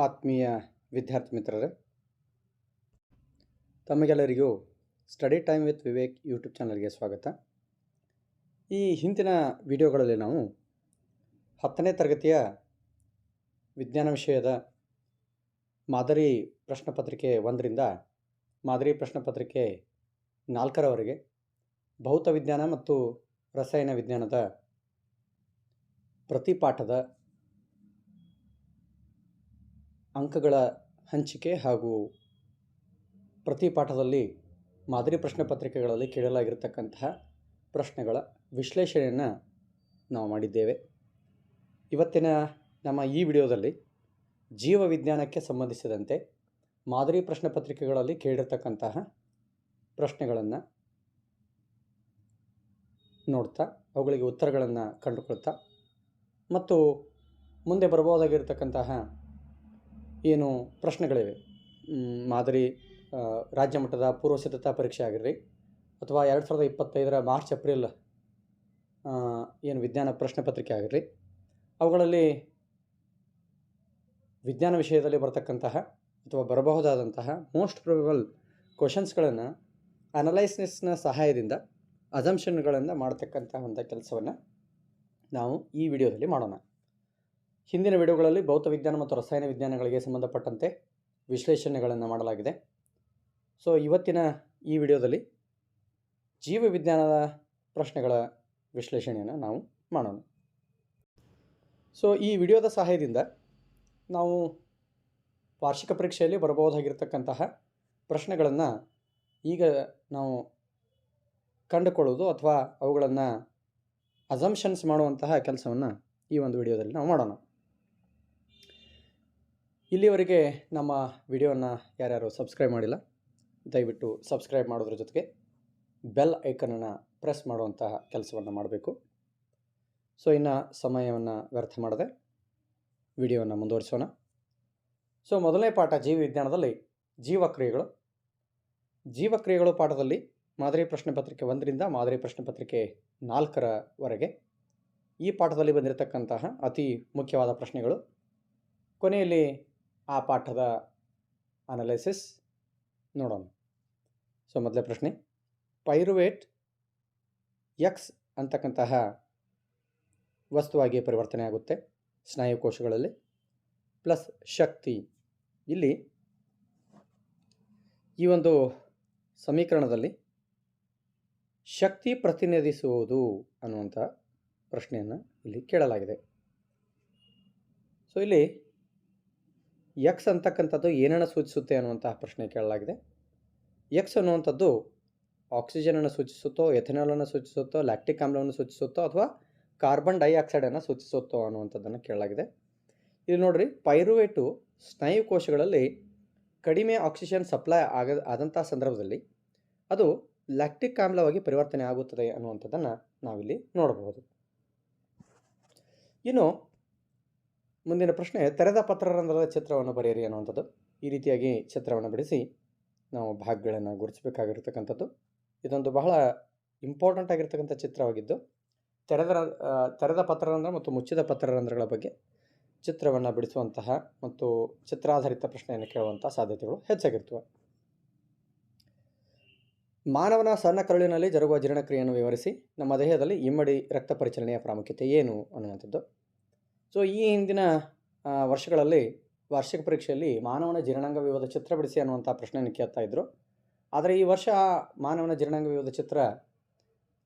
ಆತ್ಮೀಯ ವಿದ್ಯಾರ್ಥಿ ಮಿತ್ರರೇ, ತಮಗೆಲ್ಲರಿಗೂ study time with Vivek YouTube ಚಾನಲ್ಗೆ ಸ್ವಾಗತ. ಈ ಹಿಂದಿನ ವಿಡಿಯೋಗಳಲ್ಲಿ ನಾವು 10ನೇ ತರಗತಿಯ ವಿಜ್ಞಾನ ವಿಷಯದ ಮಾದರಿ ಪ್ರಶ್ನೆ ಪತ್ರಿಕೆ 1ರಿಂದ ಮಾದರಿ ಪ್ರಶ್ನೆ ಪತ್ರಿಕೆ 4ರವರೆಗೆ ಭೌತ ವಿಜ್ಞಾನ ಮತ್ತು ರಸಾಯನ ವಿಜ್ಞಾನದ ಪ್ರತಿ ಪಾಠದ ಅಂಕಗಳ ಹಂಚಿಕೆ ಹಾಗೂ ಪ್ರತಿ ಪಾಠದಲ್ಲಿ ಮಾದರಿ ಪ್ರಶ್ನೆ ಪತ್ರಿಕೆಗಳಲ್ಲಿ ಕೇಳಲಾಗಿರ್ತಕ್ಕಂತಹ ಪ್ರಶ್ನೆಗಳ ವಿಶ್ಲೇಷಣೆಯನ್ನು ನಾವು ಮಾಡಿದ್ದೇವೆ. ಇವತ್ತಿನ ನಮ್ಮ ಈ ವಿಡಿಯೋದಲ್ಲಿ ಜೀವ ವಿಜ್ಞಾನಕ್ಕೆ ಸಂಬಂಧಿಸಿದಂತೆ ಮಾದರಿ ಪ್ರಶ್ನೆ ಪತ್ರಿಕೆಗಳಲ್ಲಿ ಕೇಳಿರ್ತಕ್ಕಂತಹ ಪ್ರಶ್ನೆಗಳನ್ನು ನೋಡ್ತಾ ಅವುಗಳಿಗೆ ಉತ್ತರಗಳನ್ನು ಕಂಡುಕೊಳ್ತಾ ಮತ್ತು ಮುಂದೆ ಬರಬಹುದಾಗಿರ್ತಕ್ಕಂತಹ ಏನು ಪ್ರಶ್ನೆಗಳಿವೆ, ಮಾದರಿ ರಾಜ್ಯ ಮಟ್ಟದ ಪೂರ್ವ ಸಿದ್ಧತಾ ಪರೀಕ್ಷೆ ಆಗಿರಲಿ ಅಥವಾ 2025 ಮಾರ್ಚ್ ಏಪ್ರಿಲ್ ಏನು ವಿಜ್ಞಾನ ಪ್ರಶ್ನೆ ಪತ್ರಿಕೆ ಆಗಿರಲಿ, ಅವುಗಳಲ್ಲಿ ವಿಜ್ಞಾನ ವಿಷಯದಲ್ಲಿ ಬರತಕ್ಕಂತಹ ಅಥವಾ ಬರಬಹುದಾದಂತಹ ಮೋಸ್ಟ್ ಪ್ರೊಬಬಲ್ ಕ್ವಶನ್ಸ್ಗಳನ್ನು ಅನಲೈಸಿಸ್ನ ಸಹಾಯದಿಂದ ಅಸಂಪ್ಷನ್ಗಳನ್ನು ಮಾಡತಕ್ಕಂತಹ ಒಂದು ಕೆಲಸವನ್ನು ನಾವು ಈ ವಿಡಿಯೋದಲ್ಲಿ ಮಾಡೋಣ. ಹಿಂದಿನ ವಿಡಿಯೋಗಳಲ್ಲಿ ಭೌತ ವಿಜ್ಞಾನ ಮತ್ತು ರಸಾಯನ ವಿಜ್ಞಾನಗಳಿಗೆ ಸಂಬಂಧಪಟ್ಟಂತೆ ವಿಶ್ಲೇಷಣೆಗಳನ್ನು ಮಾಡಲಾಗಿದೆ. ಸೊ ಇವತ್ತಿನ ಈ ವಿಡಿಯೋದಲ್ಲಿ ಜೀವ ವಿಜ್ಞಾನದ ಪ್ರಶ್ನೆಗಳ ವಿಶ್ಲೇಷಣೆಯನ್ನು ನಾವು ಮಾಡೋಣ. ಸೊ ಈ ವಿಡಿಯೋದ ಸಹಾಯದಿಂದ ನಾವು ವಾರ್ಷಿಕ ಪರೀಕ್ಷೆಯಲ್ಲಿ ಬರಬಹುದಾಗಿರ್ತಕ್ಕಂತಹ ಪ್ರಶ್ನೆಗಳನ್ನು ಈಗ ನಾವು ಕಂಡುಕೊಳ್ಳೋದು ಅಥವಾ ಅವುಗಳನ್ನು ಅಸಂಪ್ಷನ್ಸ್ ಮಾಡುವಂತಹ ಕೆಲಸವನ್ನು ಈ ಒಂದು ವಿಡಿಯೋದಲ್ಲಿ ನಾವು ಮಾಡೋಣ. ಇಲ್ಲಿವರೆಗೆ ನಮ್ಮ ವಿಡಿಯೋವನ್ನು ಯಾರ್ಯಾರು ಸಬ್ಸ್ಕ್ರೈಬ್ ಮಾಡಿಲ್ಲ, ದಯವಿಟ್ಟು ಸಬ್ಸ್ಕ್ರೈಬ್ ಮಾಡೋದ್ರ ಜೊತೆಗೆ ಬೆಲ್ ಐಕನನ್ನು ಪ್ರೆಸ್ ಮಾಡುವಂತಹ ಕೆಲಸವನ್ನು ಮಾಡಬೇಕು. ಸೊ ಇನ್ನು ಸಮಯವನ್ನು ವ್ಯರ್ಥ ಮಾಡದೆ ವಿಡಿಯೋವನ್ನು ಮುಂದುವರಿಸೋಣ. ಸೊ ಮೊದಲನೇ ಪಾಠ ಜೀವ ವಿಜ್ಞಾನದಲ್ಲಿ ಜೀವಕ್ರಿಯೆಗಳು ಪಾಠದಲ್ಲಿ ಮಾದರಿ ಪ್ರಶ್ನೆ ಪತ್ರಿಕೆ 1ರಿಂದ ಮಾದರಿ ಪ್ರಶ್ನೆ ಪತ್ರಿಕೆ 4ರವರೆಗೆ ಈ ಪಾಠದಲ್ಲಿ ಬಂದಿರತಕ್ಕಂತಹ ಅತಿ ಮುಖ್ಯವಾದ ಪ್ರಶ್ನೆಗಳು. ಕೊನೆಯಲ್ಲಿ ಆ ಪಾಠದ ಅನಲೈಸಿಸ್ ನೋಡೋಣ. ಸೊ ಮೊದಲೇ ಪ್ರಶ್ನೆ, ಪೈರುವೇಟ್ ಎಕ್ಸ್ ಅಂತಕ್ಕಂತಹ ವಸ್ತುವಾಗಿ ಪರಿವರ್ತನೆ ಆಗುತ್ತೆ ಸ್ನಾಯುಕೋಶಗಳಲ್ಲಿ, ಪ್ಲಸ್ ಶಕ್ತಿ. ಇಲ್ಲಿ ಈ ಒಂದು ಸಮೀಕರಣದಲ್ಲಿ ಶಕ್ತಿ ಪ್ರತಿನಿಧಿಸುವುದು ಅನ್ನುವಂಥ ಪ್ರಶ್ನೆಯನ್ನು ಇಲ್ಲಿ ಕೇಳಲಾಗಿದೆ. ಸೊ ಇಲ್ಲಿ ಎಕ್ಸ್ ಅಂತಕ್ಕಂಥದ್ದು ಏನನ್ನು ಸೂಚಿಸುತ್ತೆ ಅನ್ನುವಂತಹ ಪ್ರಶ್ನೆ ಕೇಳಲಾಗಿದೆ. ಎಕ್ಸ್ ಅನ್ನುವಂಥದ್ದು ಆಕ್ಸಿಜನನ್ನು ಸೂಚಿಸುತ್ತೋ, ಎಥೆನಾಲನ್ನು ಸೂಚಿಸುತ್ತೋ, ಲ್ಯಾಕ್ಟಿಕ್ ಆಮ್ಲವನ್ನು ಸೂಚಿಸುತ್ತೋ ಅಥವಾ ಕಾರ್ಬನ್ ಡೈಆಕ್ಸೈಡನ್ನು ಸೂಚಿಸುತ್ತೋ ಅನ್ನುವಂಥದ್ದನ್ನು ಕೇಳಲಾಗಿದೆ. ಇಲ್ಲಿ ನೋಡ್ರಿ, ಪೈರುವೇಟು ಸ್ನಾಯುಕೋಶಗಳಲ್ಲಿ ಕಡಿಮೆ ಆಕ್ಸಿಜನ್ ಸಪ್ಲೈ ಆದಂಥ ಸಂದರ್ಭದಲ್ಲಿ ಅದು ಲ್ಯಾಕ್ಟಿಕ್ ಆಮ್ಲವಾಗಿ ಪರಿವರ್ತನೆ ಆಗುತ್ತದೆ ಅನ್ನುವಂಥದ್ದನ್ನು ನಾವಿಲ್ಲಿ ನೋಡಬಹುದು. ಇನ್ನು ಮುಂದಿನ ಪ್ರಶ್ನೆ, ತೆರೆದ ಪತ್ರರಂಧ್ರದ ಚಿತ್ರವನ್ನು ಬರೆಯಿರಿ ಅನ್ನುವಂಥದ್ದು. ಈ ರೀತಿಯಾಗಿ ಚಿತ್ರವನ್ನು ಬಿಡಿಸಿ ನಾವು ಭಾಗಗಳನ್ನು ಗುರುತಿಸಬೇಕಾಗಿರ್ತಕ್ಕಂಥದ್ದು. ಇದೊಂದು ಬಹಳ ಇಂಪಾರ್ಟೆಂಟ್ ಆಗಿರ್ತಕ್ಕಂಥ ಚಿತ್ರವಾಗಿದ್ದು ತೆರೆದ ಪತ್ರರಂಧ್ರ ಮತ್ತು ಮುಚ್ಚಿದ ಪತ್ರರಂಧ್ರಗಳ ಬಗ್ಗೆ ಚಿತ್ರವನ್ನು ಬಿಡಿಸುವಂತಹ ಮತ್ತು ಚಿತ್ರಾಧಾರಿತ ಪ್ರಶ್ನೆಯನ್ನು ಕೇಳುವಂಥ ಸಾಧ್ಯತೆಗಳು ಹೆಚ್ಚಾಗಿರ್ತವೆ. ಮಾನವನ ಸಣ್ಣ ಕರುಳಿನಲ್ಲಿ ಜರುಗುವ ಜೀರ್ಣಕ್ರಿಯೆಯನ್ನು ವಿವರಿಸಿ, ನಮ್ಮ ದೇಹದಲ್ಲಿ ಇಮ್ಮಡಿ ರಕ್ತ ಪರಿಚಲನೆಯ ಪ್ರಾಮುಖ್ಯತೆ ಏನು ಅನ್ನುವಂಥದ್ದು. ಸೊ ಈ ಹಿಂದಿನ ವರ್ಷಗಳಲ್ಲಿ ವಾರ್ಷಿಕ ಪರೀಕ್ಷೆಯಲ್ಲಿ ಮಾನವನ ಜೀರ್ಣಾಂಗ ವ್ಯೂಹದ ಚಿತ್ರ ಬಿಡಿಸಿ ಅನ್ನುವಂಥ ಪ್ರಶ್ನೆಯನ್ನು ಕೇಳ್ತಾ ಇದ್ದರು. ಆದರೆ ಈ ವರ್ಷ ಮಾನವನ ಜೀರ್ಣಾಂಗ ವ್ಯೂಹದ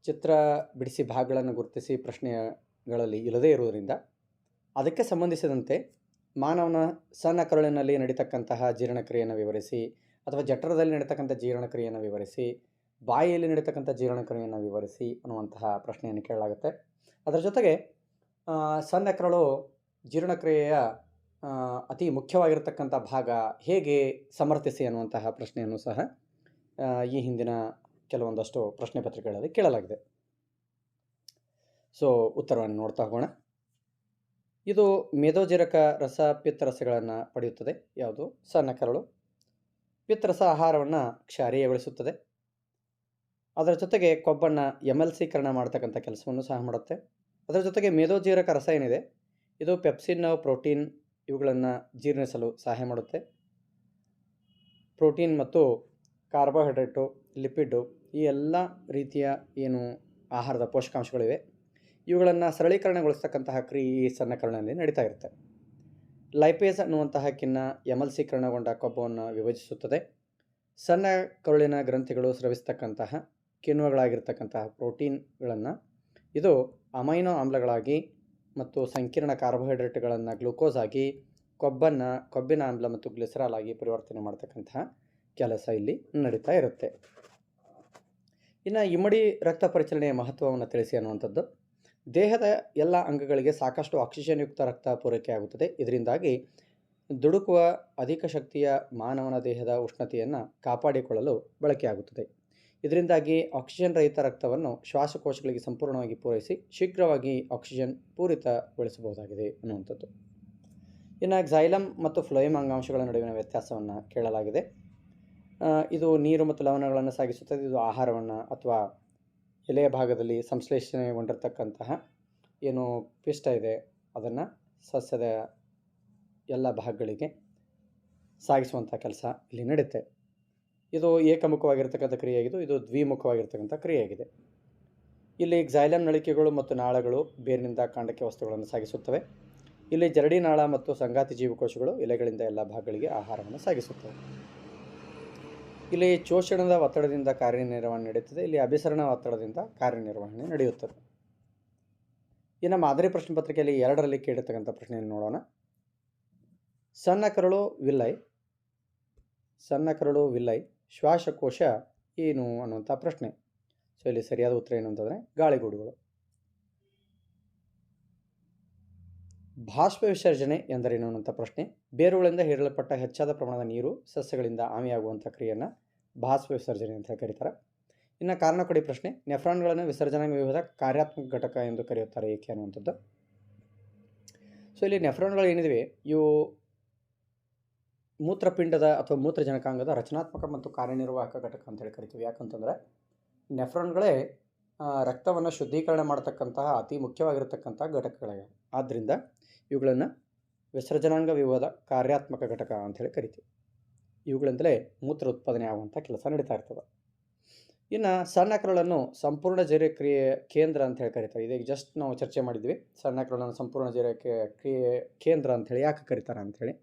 ಚಿತ್ರ ಬಿಡಿಸಿ ಭಾಗಗಳನ್ನು ಗುರುತಿಸಿ ಪ್ರಶ್ನೆಗಳಲ್ಲಿ ಇಲ್ಲದೇ ಇರುವುದರಿಂದ ಅದಕ್ಕೆ ಸಂಬಂಧಿಸಿದಂತೆ ಮಾನವನ ಸಣ್ಣ ಕರುಳಿನಲ್ಲಿ ನಡೀತಕ್ಕಂತಹ ಜೀರ್ಣಕ್ರಿಯೆಯನ್ನು ವಿವರಿಸಿ ಅಥವಾ ಜಠರದಲ್ಲಿ ನಡೀತಕ್ಕಂಥ ಜೀರ್ಣಕ್ರಿಯೆಯನ್ನು ವಿವರಿಸಿ, ಬಾಯಿಯಲ್ಲಿ ನಡೀತಕ್ಕಂಥ ಜೀರ್ಣಕ್ರಿಯೆಯನ್ನು ವಿವರಿಸಿ ಅನ್ನುವಂತಹ ಪ್ರಶ್ನೆಯನ್ನು ಕೇಳಲಾಗುತ್ತೆ. ಅದರ ಜೊತೆಗೆ ಸಣ್ಣ ಕರಳು ಜೀರ್ಣಕ್ರಿಯೆಯ ಅತಿ ಮುಖ್ಯವಾಗಿರ್ತಕ್ಕಂಥ ಭಾಗ, ಹೇಗೆ ಸಮರ್ಥಿಸಿ ಅನ್ನುವಂತಹ ಪ್ರಶ್ನೆಯನ್ನು ಸಹ ಈ ಹಿಂದಿನ ಕೆಲವೊಂದಷ್ಟು ಪ್ರಶ್ನೆ ಪತ್ರಿಕೆಗಳಲ್ಲಿ ಕೇಳಲಾಗಿದೆ. ಸೊ ಉತ್ತರವನ್ನು ನೋಡ್ತಾ ಹೋಗೋಣ. ಇದು ಮೇದೋಜೀರಕ ರಸ ಪಿತ್ತರಸಗಳನ್ನು ಪಡೆಯುತ್ತದೆ. ಯಾವುದು? ಸಣ್ಣ ಕರಳು. ಪಿತ್ತರಸ ಆಹಾರವನ್ನು ಕ್ಷಾರೀಯಗೊಳಿಸುತ್ತದೆ. ಅದರ ಜೊತೆಗೆ ಕೊಬ್ಬನ್ನು ಎಮಲ್ಸೀಕರಣ ಮಾಡ್ತಕ್ಕಂಥ ಕೆಲಸವನ್ನು ಸಹ ಮಾಡುತ್ತೆ. ಅದರ ಜೊತೆಗೆ ಮೇದೋಜೀರಕ ರಸ ಏನಿದೆ, ಇದು ಪೆಪ್ಸಿನ್ ಪ್ರೋಟೀನ್ ಇವುಗಳನ್ನು ಜೀರ್ಣಿಸಲು ಸಹಾಯ ಮಾಡುತ್ತೆ. ಪ್ರೋಟೀನ್ ಮತ್ತು ಕಾರ್ಬೋಹೈಡ್ರೇಟು, ಲಿಪಿಡ್ಡು ಈ ಎಲ್ಲ ರೀತಿಯ ಏನು ಆಹಾರದ ಪೋಷಕಾಂಶಗಳಿವೆ ಇವುಗಳನ್ನು ಸರಳೀಕರಣಗೊಳಿಸ್ತಕ್ಕಂತಹ ಕ್ರಿಯೆ ಈ ಸಣ್ಣ ಕರುಳಿನಲ್ಲಿ ನಡೀತಾ ಇರುತ್ತೆ. ಲೈಪೇಸ್ ಅನ್ನುವಂತಹ ಕಿಣ್ವ ಎಮಲ್ಸೀಕರಣಗೊಂಡ ಕೊಬ್ಬನ್ನು ವಿಭಜಿಸುತ್ತದೆ. ಸಣ್ಣ ಕರುಳಿನ ಗ್ರಂಥಿಗಳು ಸ್ರವಿಸ್ತಕ್ಕಂತಹ ಕಿಣ್ವಗಳಾಗಿರ್ತಕ್ಕಂತಹ ಪ್ರೋಟೀನ್ಗಳನ್ನು ಇದು ಅಮೈನೋ ಆಮ್ಲಗಳಾಗಿ ಮತ್ತು ಸಂಕೀರ್ಣ ಕಾರ್ಬೋಹೈಡ್ರೇಟ್ಗಳನ್ನು ಗ್ಲೂಕೋಸ್ ಆಗಿ ಕೊಬ್ಬಿನ ಆಮ್ಲ ಮತ್ತು ಗ್ಲಿಸರಾಲ್ ಆಗಿ ಪರಿವರ್ತನೆ ಮಾಡ್ತಕ್ಕಂತಹ ಕೆಲಸ ಇಲ್ಲಿ ನಡೀತಾ ಇರುತ್ತೆ. ಇನ್ನು ಇಮ್ಮಡಿ ರಕ್ತ ಪರಿಚಲನೆಯ ಮಹತ್ವವನ್ನು ತಿಳಿಸಿ ಅನ್ನುವಂಥದ್ದು. ದೇಹದ ಎಲ್ಲ ಅಂಗಗಳಿಗೆ ಸಾಕಷ್ಟು ಆಕ್ಸಿಜನ್ ಯುಕ್ತ ರಕ್ತ ಪೂರೈಕೆ ಆಗುತ್ತದೆ. ಇದರಿಂದಾಗಿ ದುಡುಕುವ ಅಧಿಕ ಶಕ್ತಿಯ ಮಾನವನ ದೇಹದ ಉಷ್ಣತೆಯನ್ನು ಕಾಪಾಡಿಕೊಳ್ಳಲು ಬಳಕೆಯಾಗುತ್ತದೆ. ಇದರಿಂದಾಗಿ ಆಕ್ಸಿಜನ್ ರಹಿತ ರಕ್ತವನ್ನು ಶ್ವಾಸಕೋಶಗಳಿಗೆ ಸಂಪೂರ್ಣವಾಗಿ ಪೂರೈಸಿ ಶೀಘ್ರವಾಗಿ ಆಕ್ಸಿಜನ್ ಪೂರಿತಗೊಳಿಸಬಹುದಾಗಿದೆ ಅನ್ನುವಂಥದ್ದು. ಇನ್ನು ಕ್ಸೈಲಮ್ ಮತ್ತು ಫ್ಲೋಯಮ್ ಅಂಗಾಂಶಗಳ ನಡುವಿನ ವ್ಯತ್ಯಾಸವನ್ನು ಕೇಳಲಾಗಿದೆ. ಇದು ನೀರು ಮತ್ತು ಲವಣಗಳನ್ನು ಸಾಗಿಸುತ್ತದೆ. ಇದು ಆಹಾರವನ್ನು ಅಥವಾ ಎಲೆಯ ಭಾಗದಲ್ಲಿ ಸಂಶ್ಲೇಷಣೆಗೊಂಡಿರ್ತಕ್ಕಂತಹ ಏನು ಪಿಷ್ಟ ಇದೆ ಅದನ್ನು ಸಸ್ಯದ ಎಲ್ಲ ಭಾಗಗಳಿಗೆ ಸಾಗಿಸುವಂಥ ಕೆಲಸ ಇಲ್ಲಿ ನಡೆಯುತ್ತೆ. ಇದು ಏಕಮುಖವಾಗಿರ್ತಕ್ಕಂಥ ಕ್ರಿಯೆಯಾಗಿದ್ದು ಇದು ದ್ವಿಮುಖವಾಗಿರ್ತಕ್ಕಂಥ ಕ್ರಿಯೆಯಾಗಿದೆ. ಇಲ್ಲಿ ಕ್ಸೈಲಮ್ ನಳಿಕೆಗಳು ಮತ್ತು ನಾಳಗಳು ಬೇರಿನಿಂದ ಕಾಂಡಕ್ಕೆ ವಸ್ತುಗಳನ್ನು ಸಾಗಿಸುತ್ತವೆ. ಇಲ್ಲಿ ಜರಡಿ ನಾಳ ಮತ್ತು ಸಂಗಾತಿ ಜೀವಕೋಶಗಳು ಎಲೆಗಳಿಂದ ಎಲ್ಲ ಭಾಗಗಳಿಗೆ ಆಹಾರವನ್ನು ಸಾಗಿಸುತ್ತವೆ. ಇಲ್ಲಿ ಶೋಷಣದ ಒತ್ತಡದಿಂದ ಕಾರ್ಯನಿರ್ವಹಣೆ ನಡೆಯುತ್ತದೆ. ಇಲ್ಲಿ ಅಭಿಸರಣ ಒತ್ತಡದಿಂದ ಕಾರ್ಯನಿರ್ವಹಣೆ ನಡೆಯುತ್ತದೆ. ಇನ್ನು ಮಾದರಿ ಪ್ರಶ್ನೆ ಪತ್ರಿಕೆಯಲ್ಲಿ 2ರಲ್ಲಿ ಕೇಳಿರ್ತಕ್ಕಂಥ ಪ್ರಶ್ನೆಯನ್ನು ನೋಡೋಣ. ಸಣ್ಣ ಕರಳು ವಿಲ್ಲೈ ಶ್ವಾಸಕೋಶ ಏನು ಅನ್ನುವಂಥ ಪ್ರಶ್ನೆ. ಸೊ ಇಲ್ಲಿ ಸರಿಯಾದ ಉತ್ತರ ಏನು ಅಂತಂದರೆ ಗಾಳಿಗೂಡುಗಳು. ಬಾಷ್ಪ ವಿಸರ್ಜನೆ ಎಂದರೇನು ಅನ್ನುವಂಥ ಪ್ರಶ್ನೆ. ಬೇರುಗಳಿಂದ ಹೀರಲ್ಪಟ್ಟ ಹೆಚ್ಚಾದ ಪ್ರಮಾಣದ ನೀರು ಸಸ್ಯಗಳಿಂದ ಆವಿಯಾಗುವಂಥ ಕ್ರಿಯೆಯನ್ನು ಬಾಷ್ಪ ವಿಸರ್ಜನೆ ಅಂತ ಕರೀತಾರೆ. ಇನ್ನು ಕಾರಣಕೊಡಿ ಪ್ರಶ್ನೆ. ನೆಫ್ರಾನ್ಗಳನ್ನು ವಿಸರ್ಜನಾಂಗ ವ್ಯೂಹದ ಕಾರ್ಯಾತ್ಮಕ ಘಟಕ ಎಂದು ಕರೆಯುತ್ತಾರೆ ಏಕೆ ಅನ್ನುವಂಥದ್ದು. ಸೊ ಇಲ್ಲಿ ನೆಫ್ರಾನ್ಗಳು ಏನಿವೆ ಇವು ಮೂತ್ರಪಿಂಡದ ಅಥವಾ ಮೂತ್ರಜನಕಾಂಗದ ರಚನಾತ್ಮಕ ಮತ್ತು ಕಾರ್ಯನಿರ್ವಾಹಕ ಘಟಕ ಅಂತೇಳಿ ಕರಿತೀವಿ. ಯಾಕಂತಂದರೆ ನೆಫ್ರಾನ್ಗಳೇ ರಕ್ತವನ್ನು ಶುದ್ಧೀಕರಣ ಮಾಡತಕ್ಕಂತಹ ಅತಿ ಮುಖ್ಯವಾಗಿರತಕ್ಕಂಥ ಘಟಕಗಳಾಗಿವೆ. ಆದ್ದರಿಂದ ಇವುಗಳನ್ನು ವಿಸರ್ಜನಾಂಗ ವ್ಯೂಹದ ಕಾರ್ಯಾತ್ಮಕ ಘಟಕ ಅಂಥೇಳಿ ಕರಿತೀವಿ. ಇವುಗಳಿಂದಲೇ ಮೂತ್ರ ಉತ್ಪಾದನೆ ಆಗುವಂಥ ಕೆಲಸ ನಡೀತಾ ಇರ್ತದೆ. ಇನ್ನು ಸಣ್ಣ ಕರುಳನ್ನು ಸಂಪೂರ್ಣ ಜೀರ್ಣ ಕ್ರಿಯೆ ಕೇಂದ್ರ ಅಂಥೇಳಿ ಕರೀತಾರೆ. ಇದೀಗ ಜಸ್ಟ್ ನಾವು ಚರ್ಚೆ ಮಾಡಿದ್ವಿ ಸಣ್ಣ ಕರುಳನ್ನು ಸಂಪೂರ್ಣ ಜೀರ್ಣ ಕ್ರಿಯೆ ಕೇಂದ್ರ ಅಂಥೇಳಿ ಯಾಕೆ ಕರೀತಾರೆ ಅಂಥೇಳಿ.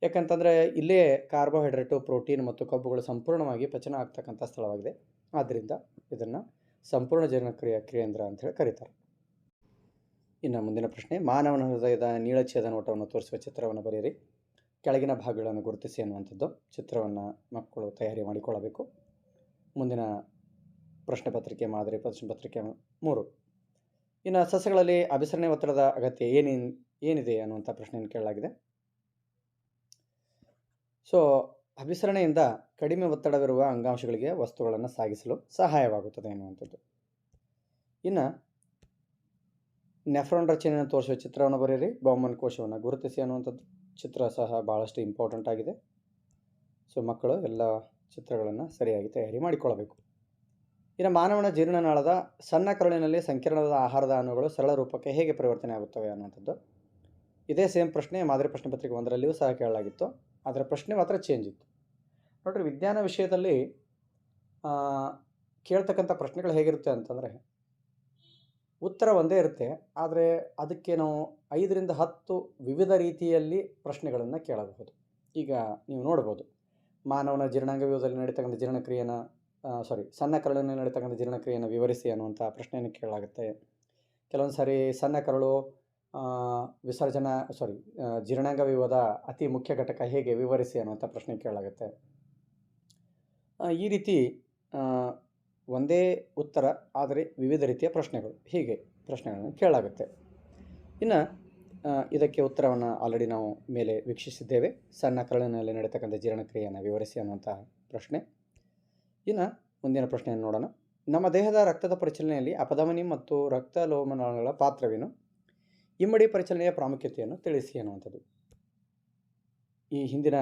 ಯಾಕಂತಂದರೆ ಇಲ್ಲೇ ಕಾರ್ಬೋಹೈಡ್ರೇಟು, ಪ್ರೋಟೀನ್ ಮತ್ತು ಕೊಬ್ಬುಗಳು ಸಂಪೂರ್ಣವಾಗಿ ಪಚನ ಆಗ್ತಕ್ಕಂಥ ಸ್ಥಳವಾಗಿದೆ. ಆದ್ದರಿಂದ ಇದನ್ನು ಸಂಪೂರ್ಣ ಜೀರ್ಣಕ್ರಿಯೆ ಕೇಂದ್ರ ಅಂಥೇಳಿ ಕರೀತಾರೆ. ಇನ್ನು ಮುಂದಿನ ಪ್ರಶ್ನೆ. ಮಾನವನ ಹೃದಯದ ನೀಳಛೇದ ನೋಟವನ್ನು ತೋರಿಸುವ ಚಿತ್ರವನ್ನು ಬರೆಯಿರಿ. ಕೆಳಗಿನ ಭಾಗಗಳನ್ನು ಗುರುತಿಸಿ ಅನ್ನುವಂಥದ್ದು. ಚಿತ್ರವನ್ನು ಮಕ್ಕಳು ತಯಾರಿ ಮಾಡಿಕೊಳ್ಳಬೇಕು. ಮುಂದಿನ ಪ್ರಶ್ನೆ ಪತ್ರಿಕೆ ಮಾದರಿ ಪ್ರಶ್ನೆ ಪತ್ರಿಕೆ 3. ಇನ್ನು ಸಸ್ಯಗಳಲ್ಲಿ ಅಭಿಸರಣೆ ಒತ್ತಡದ ಅಗತ್ಯ ಏನಿದೆ ಅನ್ನುವಂಥ ಪ್ರಶ್ನೆಯನ್ನು ಕೇಳಲಾಗಿದೆ. ಸೊ ಅಭಿಸರಣೆಯಿಂದ ಕಡಿಮೆ ಒತ್ತಡವಿರುವ ಅಂಗಾಂಶಗಳಿಗೆ ವಸ್ತುಗಳನ್ನು ಸಾಗಿಸಲು ಸಹಾಯವಾಗುತ್ತದೆ ಎನ್ನುವಂಥದ್ದು. ಇನ್ನು ನೆಫ್ರಾನ್ ರಚನೆಯನ್ನು ತೋರಿಸುವ ಚಿತ್ರವನ್ನು ಬರೆಯಿರಿ. ಬೌಮನ್ ಕೋಶವನ್ನು ಗುರುತಿಸಿ ಅನ್ನುವಂಥದ್ದು. ಚಿತ್ರ ಸಹ ಭಾಳಷ್ಟು ಇಂಪಾರ್ಟೆಂಟ್ ಆಗಿದೆ. ಸೊ ಮಕ್ಕಳು ಎಲ್ಲ ಚಿತ್ರಗಳನ್ನು ಸರಿಯಾಗಿ ತಯಾರಿ ಮಾಡಿಕೊಳ್ಳಬೇಕು. ಇನ್ನು ಮಾನವನ ಜೀರ್ಣನಾಳದ ಸಣ್ಣ ಕರುಳಿನಲ್ಲಿ ಸಂಕೀರ್ಣವಾದ ಆಹಾರದ ಅಣುಗಳು ಸರಳ ರೂಪಕ್ಕೆ ಹೇಗೆ ಪರಿವರ್ತನೆ ಆಗುತ್ತವೆ ಅನ್ನುವಂಥದ್ದು. ಇದೇ ಸೇಮ್ ಪ್ರಶ್ನೆ ಮಾದರಿ ಪ್ರಶ್ನೆ ಪತ್ರಿಕೆ 1ರಲ್ಲಿಯೂ ಸಹ ಕೇಳಲಾಗಿತ್ತು. ಅದರ ಪ್ರಶ್ನೆ ಮಾತ್ರ ಚೇಂಜ್ ಇತ್ತು. ನೋಡಿರಿ, ವಿಜ್ಞಾನ ವಿಷಯದಲ್ಲಿ ಕೇಳ್ತಕ್ಕಂಥ ಪ್ರಶ್ನೆಗಳು ಹೇಗಿರುತ್ತೆ ಅಂತಂದರೆ ಉತ್ತರ ಒಂದೇ ಇರುತ್ತೆ. ಆದರೆ ಅದಕ್ಕೆ ನಾವು 5ರಿಂದ 10 ವಿವಿಧ ರೀತಿಯಲ್ಲಿ ಪ್ರಶ್ನೆಗಳನ್ನು ಕೇಳಬಹುದು. ಈಗ ನೀವು ನೋಡ್ಬೋದು, ಮಾನವನ ಜೀರ್ಣಾಂಗ ವ್ಯೂಹದಲ್ಲಿ ನಡೀತಕ್ಕಂಥ ಜೀರ್ಣಕ್ರಿಯೆಯನ್ನು ಸಣ್ಣ ಕರುಳಿನಲ್ಲಿ ನಡೀತಕ್ಕಂಥ ಜೀರ್ಣಕ್ರಿಯೆಯನ್ನು ವಿವರಿಸಿ ಅನ್ನುವಂಥ ಪ್ರಶ್ನೆಯನ್ನು ಕೇಳಲಾಗುತ್ತೆ. ಕೆಲವೊಂದು ಸಾರಿ ಸಣ್ಣ ಕರುಳು ಜೀರ್ಣಾಂಗ ವ್ಯೂಹದ ಅತಿ ಮುಖ್ಯ ಘಟಕ ಹೇಗೆ ವಿವರಿಸಿ ಅನ್ನುವಂಥ ಪ್ರಶ್ನೆ ಕೇಳಲಾಗುತ್ತೆ. ಈ ರೀತಿ ಒಂದೇ ಉತ್ತರ ಆದರೆ ವಿವಿಧ ರೀತಿಯ ಪ್ರಶ್ನೆಗಳು, ಹೀಗೆ ಪ್ರಶ್ನೆಗಳನ್ನು ಕೇಳಲಾಗುತ್ತೆ. ಇನ್ನು ಇದಕ್ಕೆ ಉತ್ತರವನ್ನು ಆಲ್ರೆಡಿ ನಾವು ಮೇಲೆ ವೀಕ್ಷಿಸಿದ್ದೇವೆ. ಸಣ್ಣ ಕರುಳಿನಲ್ಲಿ ನಡೀತಕ್ಕಂಥ ಜೀರ್ಣಕ್ರಿಯೆಯನ್ನು ವಿವರಿಸಿ ಅನ್ನುವಂಥ ಪ್ರಶ್ನೆ. ಇನ್ನು ಮುಂದಿನ ಪ್ರಶ್ನೆಯನ್ನು ನೋಡೋಣ. ನಮ್ಮ ದೇಹದ ರಕ್ತದ ಪರಿಚಲನೆಯಲ್ಲಿ ಅಪಧಮನಿ ಮತ್ತು ರಕ್ತಲೋಮನಾಳಗಳ ಪಾತ್ರವೇನು? ಇಮ್ಮಡಿ ಪರಿಚಲನೆಯ ಪ್ರಾಮುಖ್ಯತೆಯನ್ನು ತಿಳಿಸಿ ಅನ್ನುವಂಥದ್ದು. ಈ ಹಿಂದಿನ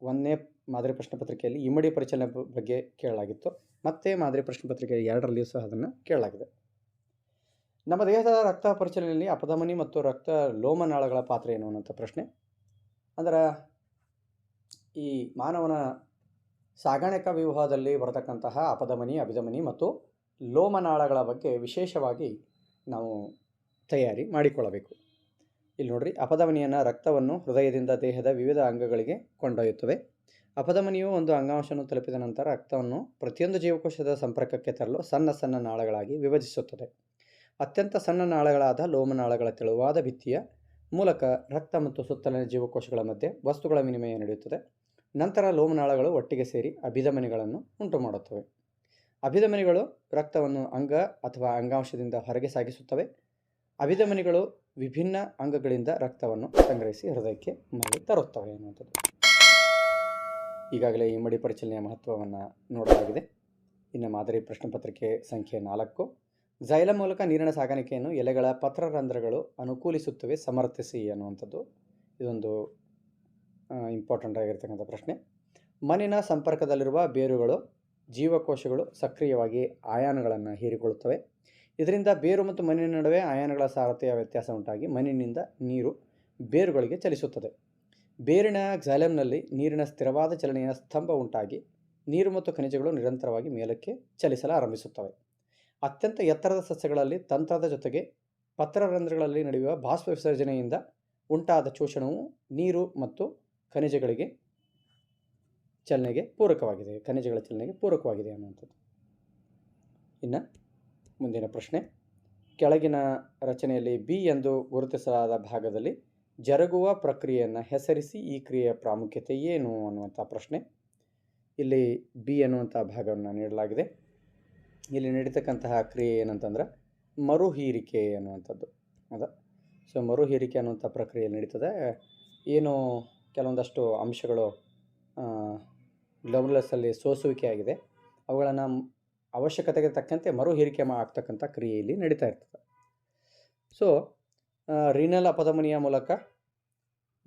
1ನೇ ಮಾದರಿ ಪ್ರಶ್ನೆ ಪತ್ರಿಕೆಯಲ್ಲಿ ಇಮ್ಮಡಿ ಪರಿಚಲನೆ ಬಗ್ಗೆ ಕೇಳಲಾಗಿತ್ತು. ಮತ್ತೆ ಮಾದರಿ ಪ್ರಶ್ನೆ ಪತ್ರಿಕೆ 2ರಲ್ಲಿಯೂ ಸಹ ಅದನ್ನು ಕೇಳಲಾಗಿದೆ. ನಮ್ಮ ದೇಹದ ರಕ್ತ ಪರಿಚಲನೆಯಲ್ಲಿ ಅಪಧಮನಿ ಮತ್ತು ರಕ್ತ ಲೋಮನಾಳಗಳ ಪಾತ್ರ ಏನು ಅನ್ನುವಂಥ ಪ್ರಶ್ನೆ. ಅಂದ್ರೆ ಈ ಮಾನವನ ಸಾಗಾಣಿಕಾ ವ್ಯೂಹದಲ್ಲಿ ಬರತಕ್ಕಂತಹ ಅಪಧಮನಿ, ಅಭಿಧಮನಿ ಮತ್ತು ಲೋಮನಾಳಗಳ ಬಗ್ಗೆ ವಿಶೇಷವಾಗಿ ನಾವು ತಯಾರಿ ಮಾಡಿಕೊಳ್ಳಬೇಕು. ಇಲ್ಲಿ ನೋಡ್ರಿ, ಅಪಧಮನಿಯನ್ನು ರಕ್ತವನ್ನು ಹೃದಯದಿಂದ ದೇಹದ ವಿವಿಧ ಅಂಗಗಳಿಗೆ ಕೊಂಡೊಯ್ಯುತ್ತದೆ. ಅಪಧಮನಿಯು ಒಂದು ಅಂಗಾಂಶವನ್ನು ತಲುಪಿದ ನಂತರ ರಕ್ತವನ್ನು ಪ್ರತಿಯೊಂದು ಜೀವಕೋಶದ ಸಂಪರ್ಕಕ್ಕೆ ತರಲು ಸಣ್ಣ ಸಣ್ಣ ನಾಳಗಳಾಗಿ ವಿಭಜಿಸುತ್ತದೆ. ಅತ್ಯಂತ ಸಣ್ಣ ನಾಳಗಳಾದ ಲೋಮನಾಳಗಳ ತೆಳುವಾದ ಭಿತ್ತಿಯ ಮೂಲಕ ರಕ್ತ ಮತ್ತು ಸುತ್ತಲಿನ ಜೀವಕೋಶಗಳ ಮಧ್ಯೆ ವಸ್ತುಗಳ ವಿನಿಮಯ ನಡೆಯುತ್ತದೆ. ನಂತರ ಲೋಮನಾಳಗಳು ಒಟ್ಟಿಗೆ ಸೇರಿ ಅಭಿಧಮನಿಗಳನ್ನು ಉಂಟು ಮಾಡುತ್ತವೆ. ಅಭಿಧಮನಿಗಳು ರಕ್ತವನ್ನು ಅಂಗ ಅಥವಾ ಅಂಗಾಂಶದಿಂದ ಹೊರಗೆ ಸಾಗಿಸುತ್ತವೆ. ಅಭಿಧಮನಿಗಳು ವಿಭಿನ್ನ ಅಂಗಗಳಿಂದ ರಕ್ತವನ್ನು ಸಂಗ್ರಹಿಸಿ ಹೃದಯಕ್ಕೆ ಮರಳಿ ತರುತ್ತವೆ ಅನ್ನುವಂಥದ್ದು. ಈಗಾಗಲೇ ಇಮ್ಮಡಿ ಪರಿಚಲನೆಯ ಮಹತ್ವವನ್ನು ನೋಡಲಾಗಿದೆ. ಇನ್ನು ಮಾದರಿ ಪ್ರಶ್ನೆ ಪತ್ರಿಕೆ ಸಂಖ್ಯೆ 4. ಝೈಲಮ್ ಮೂಲಕ ನೀರಿನ ಸಾಗಾಣಿಕೆಯನ್ನು ಎಲೆಗಳ ಪತ್ರರಂಧ್ರಗಳು ಅನುಕೂಲಿಸುತ್ತವೆ, ಸಮರ್ಥಿಸಿ ಅನ್ನುವಂಥದ್ದು. ಇದೊಂದು ಇಂಪಾರ್ಟೆಂಟ್ ಆಗಿರ್ತಕ್ಕಂಥ ಪ್ರಶ್ನೆ. ಮಣ್ಣಿನ ಸಂಪರ್ಕದಲ್ಲಿರುವ ಬೇರುಗಳು ಜೀವಕೋಶಗಳು ಸಕ್ರಿಯವಾಗಿ ಆಯಾನಗಳನ್ನು ಹೀರಿಕೊಳ್ಳುತ್ತವೆ. ಇದರಿಂದ ಬೇರು ಮತ್ತು ಮಣ್ಣಿನ ನಡುವೆ ಆಯಾನಗಳ ಸಾರತೆಯ ವ್ಯತ್ಯಾಸ ಉಂಟಾಗಿ ಮಣ್ಣಿನಿಂದ ನೀರು ಬೇರುಗಳಿಗೆ ಚಲಿಸುತ್ತದೆ. ಬೇರಿನ ಝೈಲಮ್ನಲ್ಲಿ ನೀರಿನ ಸ್ಥಿರವಾದ ಚಲನೆಯ ಸ್ತಂಭ ಉಂಟಾಗಿ ನೀರು ಮತ್ತು ಖನಿಜಗಳು ನಿರಂತರವಾಗಿ ಮೇಲಕ್ಕೆ ಚಲಿಸಲು ಆರಂಭಿಸುತ್ತವೆ. ಅತ್ಯಂತ ಎತ್ತರದ ಸಸ್ಯಗಳಲ್ಲಿ ತಂತ್ರದ ಜೊತೆಗೆ ಪತ್ರರಂಧ್ರಗಳಲ್ಲಿ ನಡೆಯುವ ಬಾಷ್ಪ ವಿಸರ್ಜನೆಯಿಂದ ಉಂಟಾದ ಶೋಷಣವು ನೀರು ಮತ್ತು ಖನಿಜಗಳ ಚಲನೆಗೆ ಪೂರಕವಾಗಿದೆ ಅನ್ನುವಂಥದ್ದು. ಇನ್ನು ಮುಂದಿನ ಪ್ರಶ್ನೆ, ಕೆಳಗಿನ ರಚನೆಯಲ್ಲಿ ಬಿ ಎಂದು ಗುರುತಿಸಲಾದ ಭಾಗದಲ್ಲಿ ಜರುಗುವ ಪ್ರಕ್ರಿಯೆಯನ್ನು ಹೆಸರಿಸಿ, ಈ ಕ್ರಿಯೆಯ ಪ್ರಾಮುಖ್ಯತೆ ಏನು ಅನ್ನುವಂಥ ಪ್ರಶ್ನೆ. ಇಲ್ಲಿ ಬಿ ಅನ್ನುವಂಥ ಭಾಗವನ್ನು ನೀಡಲಾಗಿದೆ. ಇಲ್ಲಿ ನಡೀತಕ್ಕಂತಹ ಕ್ರಿಯೆ ಏನಂತಂದ್ರೆ ಮರುಹೀರಿಕೆ ಅನ್ನುವಂಥದ್ದು. ಹೌದಾ? ಸೊ ಮರುಹೀರಿಕೆ ಅನ್ನುವಂಥ ಪ್ರಕ್ರಿಯೆ ನಡೀತದೆ. ಏನು ಕೆಲವೊಂದಷ್ಟು ಅಂಶಗಳು ಗ್ಲೋಬುಲಸಲ್ಲಿ ಸೋಸುವಿಕೆ ಆಗಿದೆ, ಅವುಗಳನ್ನು ಅವಶ್ಯಕತೆಗೆ ತಕ್ಕಂತೆ ಮರುಹೀರಿಕೆ ಆಗ್ತಕ್ಕಂಥ ಕ್ರಿಯೆಯಲ್ಲಿ ನಡೀತಾ ಇರ್ತದೆ. ಸೊ ರೀನಲ್ ಅಪಧಮನಿಯ ಮೂಲಕ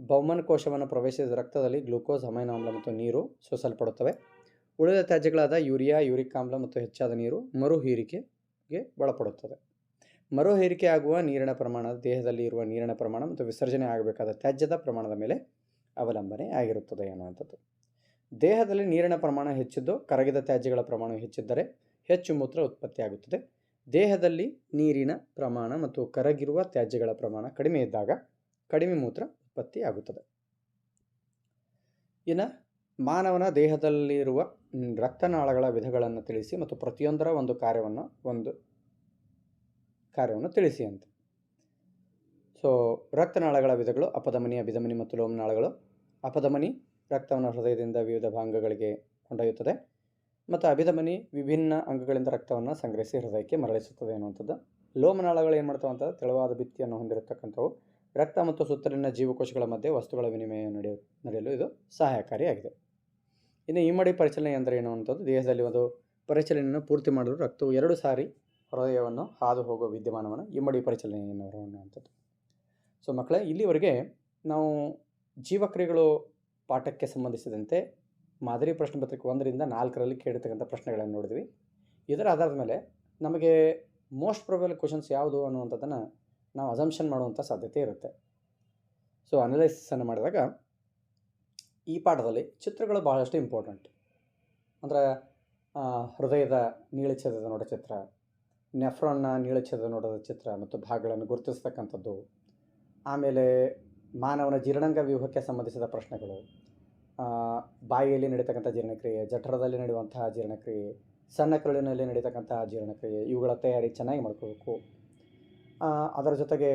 ಬೌಮನ್ ಕೋಶವನ್ನು ಪ್ರವೇಶಿಸಿದ ರಕ್ತದಲ್ಲಿ ಗ್ಲೂಕೋಸ್, ಅಮೈನೋ ಆಮ್ಲ ಮತ್ತು ನೀರು ಸೋಸಲ್ಪಡುತ್ತವೆ. ಉಳಿದ ತ್ಯಾಜ್ಯಗಳಾದ ಯೂರಿಯಾ, ಯೂರಿಕ್ ಆಮ್ಲ ಮತ್ತು ಹೆಚ್ಚಾದ ನೀರು ಮರುಹೀರಿಕೆಗೆ ಒಳಪಡುತ್ತದೆ. ಮರುಹೀರಿಕೆ ಆಗುವ ನೀರಿನ ಪ್ರಮಾಣ ದೇಹದಲ್ಲಿ ಇರುವ ನೀರಿನ ಪ್ರಮಾಣ ಮತ್ತು ವಿಸರ್ಜನೆ ಆಗಬೇಕಾದ ತ್ಯಾಜ್ಯದ ಪ್ರಮಾಣದ ಮೇಲೆ ಅವಲಂಬನೆ ಆಗಿರುತ್ತದೆ ಅನ್ನುವಂಥದ್ದು. ದೇಹದಲ್ಲಿ ನೀರಿನ ಪ್ರಮಾಣ ಹೆಚ್ಚಿದ್ದು ಕರಗಿದ ತ್ಯಾಜ್ಯಗಳ ಪ್ರಮಾಣ ಹೆಚ್ಚಿದ್ದರೆ ಹೆಚ್ಚು ಮೂತ್ರ ಉತ್ಪತ್ತಿಯಾಗುತ್ತದೆ. ದೇಹದಲ್ಲಿ ನೀರಿನ ಪ್ರಮಾಣ ಮತ್ತು ಕರಗಿರುವ ತ್ಯಾಜ್ಯಗಳ ಪ್ರಮಾಣ ಕಡಿಮೆ ಇದ್ದಾಗ ಕಡಿಮೆ ಮೂತ್ರ ಉತ್ಪತ್ತಿಯಾಗುತ್ತದೆ. ಇನ್ನು ಮಾನವನ ದೇಹದಲ್ಲಿರುವ ರಕ್ತನಾಳಗಳ ವಿಧಗಳನ್ನು ತಿಳಿಸಿ ಮತ್ತು ಪ್ರತಿಯೊಂದರ ಒಂದು ಕಾರ್ಯವನ್ನು ತಿಳಿಸಿ ಅಂತ. ಸೊ ರಕ್ತನಾಳಗಳ ವಿಧಗಳು ಅಪಧಮನಿ, ಅಭಿಧಮನಿ ಮತ್ತು ಲೋಮನಾಳಗಳು. ಅಪಧಮನಿ ರಕ್ತವನ್ನು ಹೃದಯದಿಂದ ವಿವಿಧ ಭಾಗಗಳಿಗೆ ಕೊಂಡೊಯ್ಯುತ್ತದೆ ಮತ್ತು ಅಭಿಧಮನಿ ವಿಭಿನ್ನ ಅಂಗಗಳಿಂದ ರಕ್ತವನ್ನು ಸಂಗ್ರಹಿಸಿ ಹೃದಯಕ್ಕೆ ಮರಳಿಸುತ್ತದೆ ಅನ್ನುವಂಥದ್ದು. ಲೋಮನಾಳಗಳು ಏನು ಮಾಡ್ತಾವೆ ಅಂತ ತೆಳುವಾದ ಭಿತ್ತಿಯನ್ನು ಹೊಂದಿರತಕ್ಕಂಥವು ರಕ್ತ ಮತ್ತು ಸುತ್ತಲಿನ ಜೀವಕೋಶಗಳ ಮಧ್ಯೆ ವಸ್ತುಗಳ ವಿನಿಮಯ ನಡೆಯಲು ಇದು ಸಹಾಯಕಾರಿಯಾಗಿದೆ. ಇನ್ನು ಇಮ್ಮಡಿ ಪರಿಚಲನೆ ಅಂದರೆ ಏನು ಅನ್ನುವಂಥದ್ದು, ದೇಹದಲ್ಲಿ ಒಂದು ಪರಿಚಲನೆಯನ್ನು ಪೂರ್ತಿ ಮಾಡಲು ರಕ್ತವು 2 ಸಾರಿ ಹೃದಯವನ್ನು ಹಾದು ಹೋಗುವ ವಿದ್ಯಮಾನವನ್ನು ಇಮ್ಮಡಿ ಪರಿಚಲನೆ ಅನ್ನುವಂಥದ್ದು. ಸೊ ಮಕ್ಕಳೇ, ಇಲ್ಲಿವರೆಗೆ ನಾವು ಜೀವಕ್ರಿಯೆಗಳು ಪಾಠಕ್ಕೆ ಸಂಬಂಧಿಸಿದಂತೆ ಮಾದರಿ ಪ್ರಶ್ನೆ ಪತ್ರಿಕೆ 1ರಿಂದ 4ರಲ್ಲಿ ಕೇಳಿರ್ತಕ್ಕಂಥ ಪ್ರಶ್ನೆಗಳನ್ನು ನೋಡಿದ್ವಿ. ಇದರ ಆಧಾರದ ಮೇಲೆ ನಮಗೆ ಮೋಸ್ಟ್ ಪ್ರೊಬಬಲ್ ಕ್ವಶನ್ಸ್ ಯಾವುದು ಅನ್ನುವಂಥದ್ದನ್ನು ನಾವು ಅಸಂಪ್ಷನ್ ಮಾಡುವಂಥ ಸಾಧ್ಯತೆ ಇರುತ್ತೆ. ಸೊ ಅನಲೈಸಿಸನ್ನು ಮಾಡಿದಾಗ ಈ ಪಾಠದಲ್ಲಿ ಚಿತ್ರಗಳು ಬಹಳಷ್ಟು ಇಂಪಾರ್ಟೆಂಟ್. ಅಂದರೆ ಹೃದಯದ ನೀಳಛೇದದ ನೋಟ ಚಿತ್ರ, ನೆಫ್ರಾನ್ನ ನೀಳಛೇದದ ನೋಟದ ಚಿತ್ರ ಮತ್ತು ಭಾಗಗಳನ್ನು ಗುರುತಿಸ್ತಕ್ಕಂಥದ್ದು, ಆಮೇಲೆ ಮಾನವನ ಜೀರ್ಣಾಂಗ ವ್ಯೂಹಕ್ಕೆ ಸಂಬಂಧಿಸಿದ ಪ್ರಶ್ನೆಗಳು, ಬಾಯಿಯಲ್ಲಿ ನಡೀತಕ್ಕಂಥ ಜೀರ್ಣಕ್ರಿಯೆ, ಜಠರದಲ್ಲಿ ನಡೆಯುವಂತಹ ಜೀರ್ಣಕ್ರಿಯೆ, ಸಣ್ಣ ಕರುಳಿನಲ್ಲಿ ನಡೀತಕ್ಕಂತಹ ಜೀರ್ಣಕ್ರಿಯೆ, ಇವುಗಳ ತಯಾರಿ ಚೆನ್ನಾಗಿ ಮಾಡ್ಕೋಬೇಕು. ಅದರ ಜೊತೆಗೆ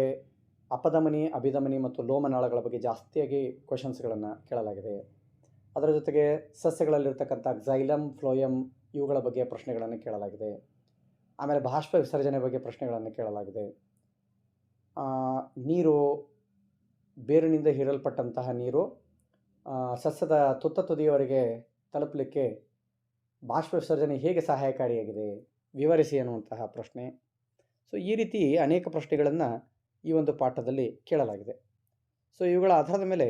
ಅಪಧಮನಿ, ಅಭಿಧಮನಿ ಮತ್ತು ಲೋಮನಾಳಗಳ ಬಗ್ಗೆ ಜಾಸ್ತಿಯಾಗಿ ಕ್ವಶನ್ಸ್ಗಳನ್ನು ಕೇಳಲಾಗಿದೆ. ಅದರ ಜೊತೆಗೆ ಸಸ್ಯಗಳಲ್ಲಿರ್ತಕ್ಕಂಥ ಝೈಲಮ್, ಫ್ಲೋಯಮ್ ಇವುಗಳ ಬಗ್ಗೆ ಪ್ರಶ್ನೆಗಳನ್ನು ಕೇಳಲಾಗಿದೆ. ಆಮೇಲೆ ಬಾಷ್ಪ ವಿಸರ್ಜನೆ ಬಗ್ಗೆ ಪ್ರಶ್ನೆಗಳನ್ನು ಕೇಳಲಾಗಿದೆ. ನೀರು, ಬೇರಿನಿಂದ ಹೀರಲ್ಪಟ್ಟಂತಹ ನೀರು ಸಸ್ಯದ ತುತ್ತ ತುದಿಯವರೆಗೆ ತಲುಪಲಿಕ್ಕೆ ಬಾಷ್ಪ ವಿಸರ್ಜನೆ ಹೇಗೆ ಸಹಾಯಕಾರಿಯಾಗಿದೆ ವಿವರಿಸಿ ಅನ್ನುವಂತಹ ಪ್ರಶ್ನೆ. ಸೊ ಈ ರೀತಿ ಅನೇಕ ಪ್ರಶ್ನೆಗಳನ್ನು ಈ ಒಂದು ಪಾಠದಲ್ಲಿ ಕೇಳಲಾಗಿದೆ. ಸೊ ಇವುಗಳ ಆಧಾರದ ಮೇಲೆ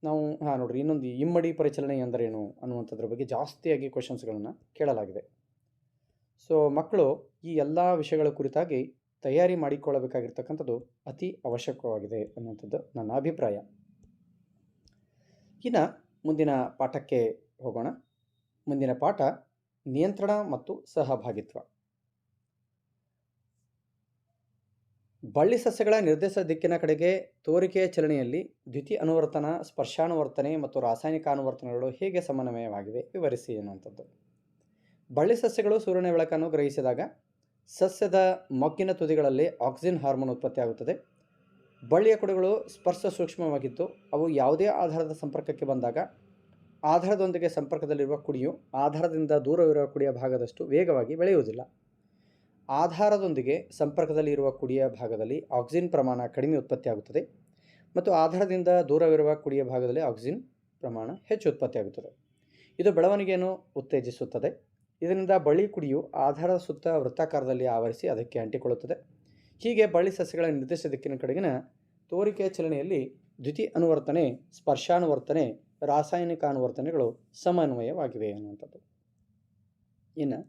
ನಾವು ನೋಡಿರಿ, ಇನ್ನೊಂದು ಇಮ್ಮಡಿ ಪರಿಚಲನೆ ಎಂದರೇನು ಅನ್ನುವಂಥದ್ರ ಬಗ್ಗೆ ಜಾಸ್ತಿಯಾಗಿ ಕ್ವಶನ್ಸ್ಗಳನ್ನು ಕೇಳಲಾಗಿದೆ. ಸೊ ಮಕ್ಕಳು ಈ ಎಲ್ಲ ವಿಷಯಗಳ ಕುರಿತಾಗಿ ತಯಾರಿ ಮಾಡಿಕೊಳ್ಳಬೇಕಾಗಿರ್ತಕ್ಕಂಥದ್ದು ಅತಿ ಅವಶ್ಯಕವಾಗಿದೆ ಅನ್ನುವಂಥದ್ದು ನನ್ನ ಅಭಿಪ್ರಾಯ. ಇನ್ನು ಮುಂದಿನ ಪಾಠಕ್ಕೆ ಹೋಗೋಣ. ಮುಂದಿನ ಪಾಠ ನಿಯಂತ್ರಣ ಮತ್ತು ಸಹಭಾಗಿತ್ವ. ಬಳ್ಳಿ ಸಸ್ಯಗಳ ನಿರ್ದೇಶ ದಿಕ್ಕಿನ ಕಡೆಗೆ ತೋರಿಕೆಯ ಚಲನೆಯಲ್ಲಿ ದ್ಯುತಿ ಅನುವರ್ತನ, ಸ್ಪರ್ಶಾನುವರ್ತನೆ ಮತ್ತು ರಾಸಾಯನಿಕ ಅನುವರ್ತನೆಗಳು ಹೇಗೆ ಸಮನ್ವಯವಾಗಿವೆ ವಿವರಿಸಿ ಎನ್ನುವಂಥದ್ದು. ಬಳ್ಳಿ ಸಸ್ಯಗಳು ಸೂರ್ಯನ ಬೆಳಕನ್ನು ಗ್ರಹಿಸಿದಾಗ ಸಸ್ಯದ ಮೊಗ್ಗಿನ ತುದಿಗಳಲ್ಲಿ ಆಕ್ಸಿನ್ ಹಾರ್ಮೋನ್ ಉತ್ಪತ್ತಿಯಾಗುತ್ತದೆ. ಬಳ್ಳಿಯ ಕುಡಿಗಳು ಸ್ಪರ್ಶ ಸೂಕ್ಷ್ಮವಾಗಿದ್ದು ಅವು ಯಾವುದೇ ಆಧಾರದ ಸಂಪರ್ಕಕ್ಕೆ ಬಂದಾಗ ಆಧಾರದೊಂದಿಗೆ ಸಂಪರ್ಕದಲ್ಲಿರುವ ಕುಡಿಯು ಆಧಾರದಿಂದ ದೂರವಿರುವ ಕುಡಿಯ ಭಾಗದಷ್ಟು ವೇಗವಾಗಿ ಬೆಳೆಯುವುದಿಲ್ಲ. ಆಧಾರದೊಂದಿಗೆ ಸಂಪರ್ಕದಲ್ಲಿ ಇರುವ ಕುಡಿಯ ಭಾಗದಲ್ಲಿ ಆಕ್ಸಿನ್ ಪ್ರಮಾಣ ಕಡಿಮೆ ಉತ್ಪತ್ತಿಯಾಗುತ್ತದೆ ಮತ್ತು ಆಧಾರದಿಂದ ದೂರವಿರುವ ಕುಡಿಯ ಭಾಗದಲ್ಲಿ ಆಕ್ಸಿನ್ ಪ್ರಮಾಣ ಹೆಚ್ಚು ಉತ್ಪತ್ತಿಯಾಗುತ್ತದೆ. ಇದು ಬೆಳವಣಿಗೆಯನ್ನು ಉತ್ತೇಜಿಸುತ್ತದೆ. ಇದರಿಂದ ಬಳ್ಳಿ ಕುಡಿಯು ಆಧಾರದ ಸುತ್ತ ವೃತ್ತಾಕಾರದಲ್ಲಿ ಆವರಿಸಿ ಅದಕ್ಕೆ ಅಂಟಿಕೊಳ್ಳುತ್ತದೆ. ಹೀಗೆ ಬಳ್ಳಿ ಸಸ್ಯಗಳ ನಿರ್ದಿಷ್ಟ ದಿಕ್ಕಿನ ಕಡೆಗಿನ ತೋರಿಕೆಯ ಚಲನೆಯಲ್ಲಿ ದ್ಯುತಿ ಅನುವರ್ತನೆ, ಸ್ಪರ್ಶಾನುವರ್ತನೆ, ರಾಸಾಯನಿಕ ಅನುವರ್ತನೆಗಳು ಸಮನ್ವಯವಾಗಿವೆ ಅನ್ನುವಂಥದ್ದು. ಇನ್ನು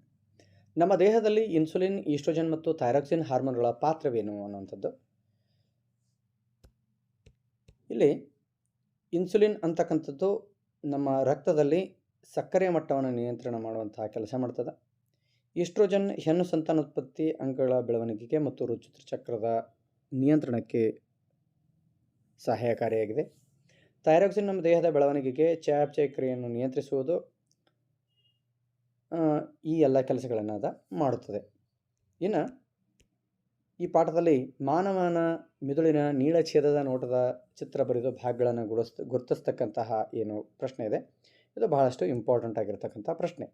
ನಮ್ಮ ದೇಹದಲ್ಲಿ ಇನ್ಸುಲಿನ್, ಈಸ್ಟ್ರೋಜನ್ ಮತ್ತು ಥೈರಾಕ್ಸಿನ್ ಹಾರ್ಮೋನ್ಗಳ ಪಾತ್ರವೇನು ಅನ್ನುವಂಥದ್ದು. ಇಲ್ಲಿ ಇನ್ಸುಲಿನ್ ಅಂತಕ್ಕಂಥದ್ದು ನಮ್ಮ ರಕ್ತದಲ್ಲಿ ಸಕ್ಕರೆಯ ಮಟ್ಟವನ್ನು ನಿಯಂತ್ರಣ ಮಾಡುವಂತಹ ಕೆಲಸ ಮಾಡ್ತದೆ. ಈಸ್ಟ್ರೋಜನ್ ಹೆಣ್ಣು ಸಂತಾನೋತ್ಪತ್ತಿ, ಅಂಗಗಳ ಬೆಳವಣಿಗೆಗೆ ಮತ್ತು ಋತುಚಕ್ರದ ನಿಯಂತ್ರಣಕ್ಕೆ ಸಹಾಯಕಾರಿಯಾಗಿದೆ. ಥೈರಾಕ್ಸಿನ್ ನಮ್ಮ ದೇಹದ ಬೆಳವಣಿಗೆಗೆ, ಚಯಾಪಚಯ ಕ್ರಿಯೆಯನ್ನು ನಿಯಂತ್ರಿಸುವುದು, ಈ ಎಲ್ಲ ಕೆಲಸಗಳನ್ನು ಅದು ಮಾಡುತ್ತದೆ. ಇನ್ನು ಈ ಪಾಠದಲ್ಲಿ ಮಾನವನ ಮಿದುಳಿನ ನೀಳಛೇದದ ನೋಟದ ಚಿತ್ರ ಬರೆದು ಭಾಗಗಳನ್ನು ಗುರುತಿಸ್ತಕ್ಕಂತಹ ಏನು ಪ್ರಶ್ನೆ ಇದೆ, ಇದು ಬಹಳಷ್ಟು ಇಂಪಾರ್ಟೆಂಟ್ ಆಗಿರ್ತಕ್ಕಂಥ ಪ್ರಶ್ನೆ.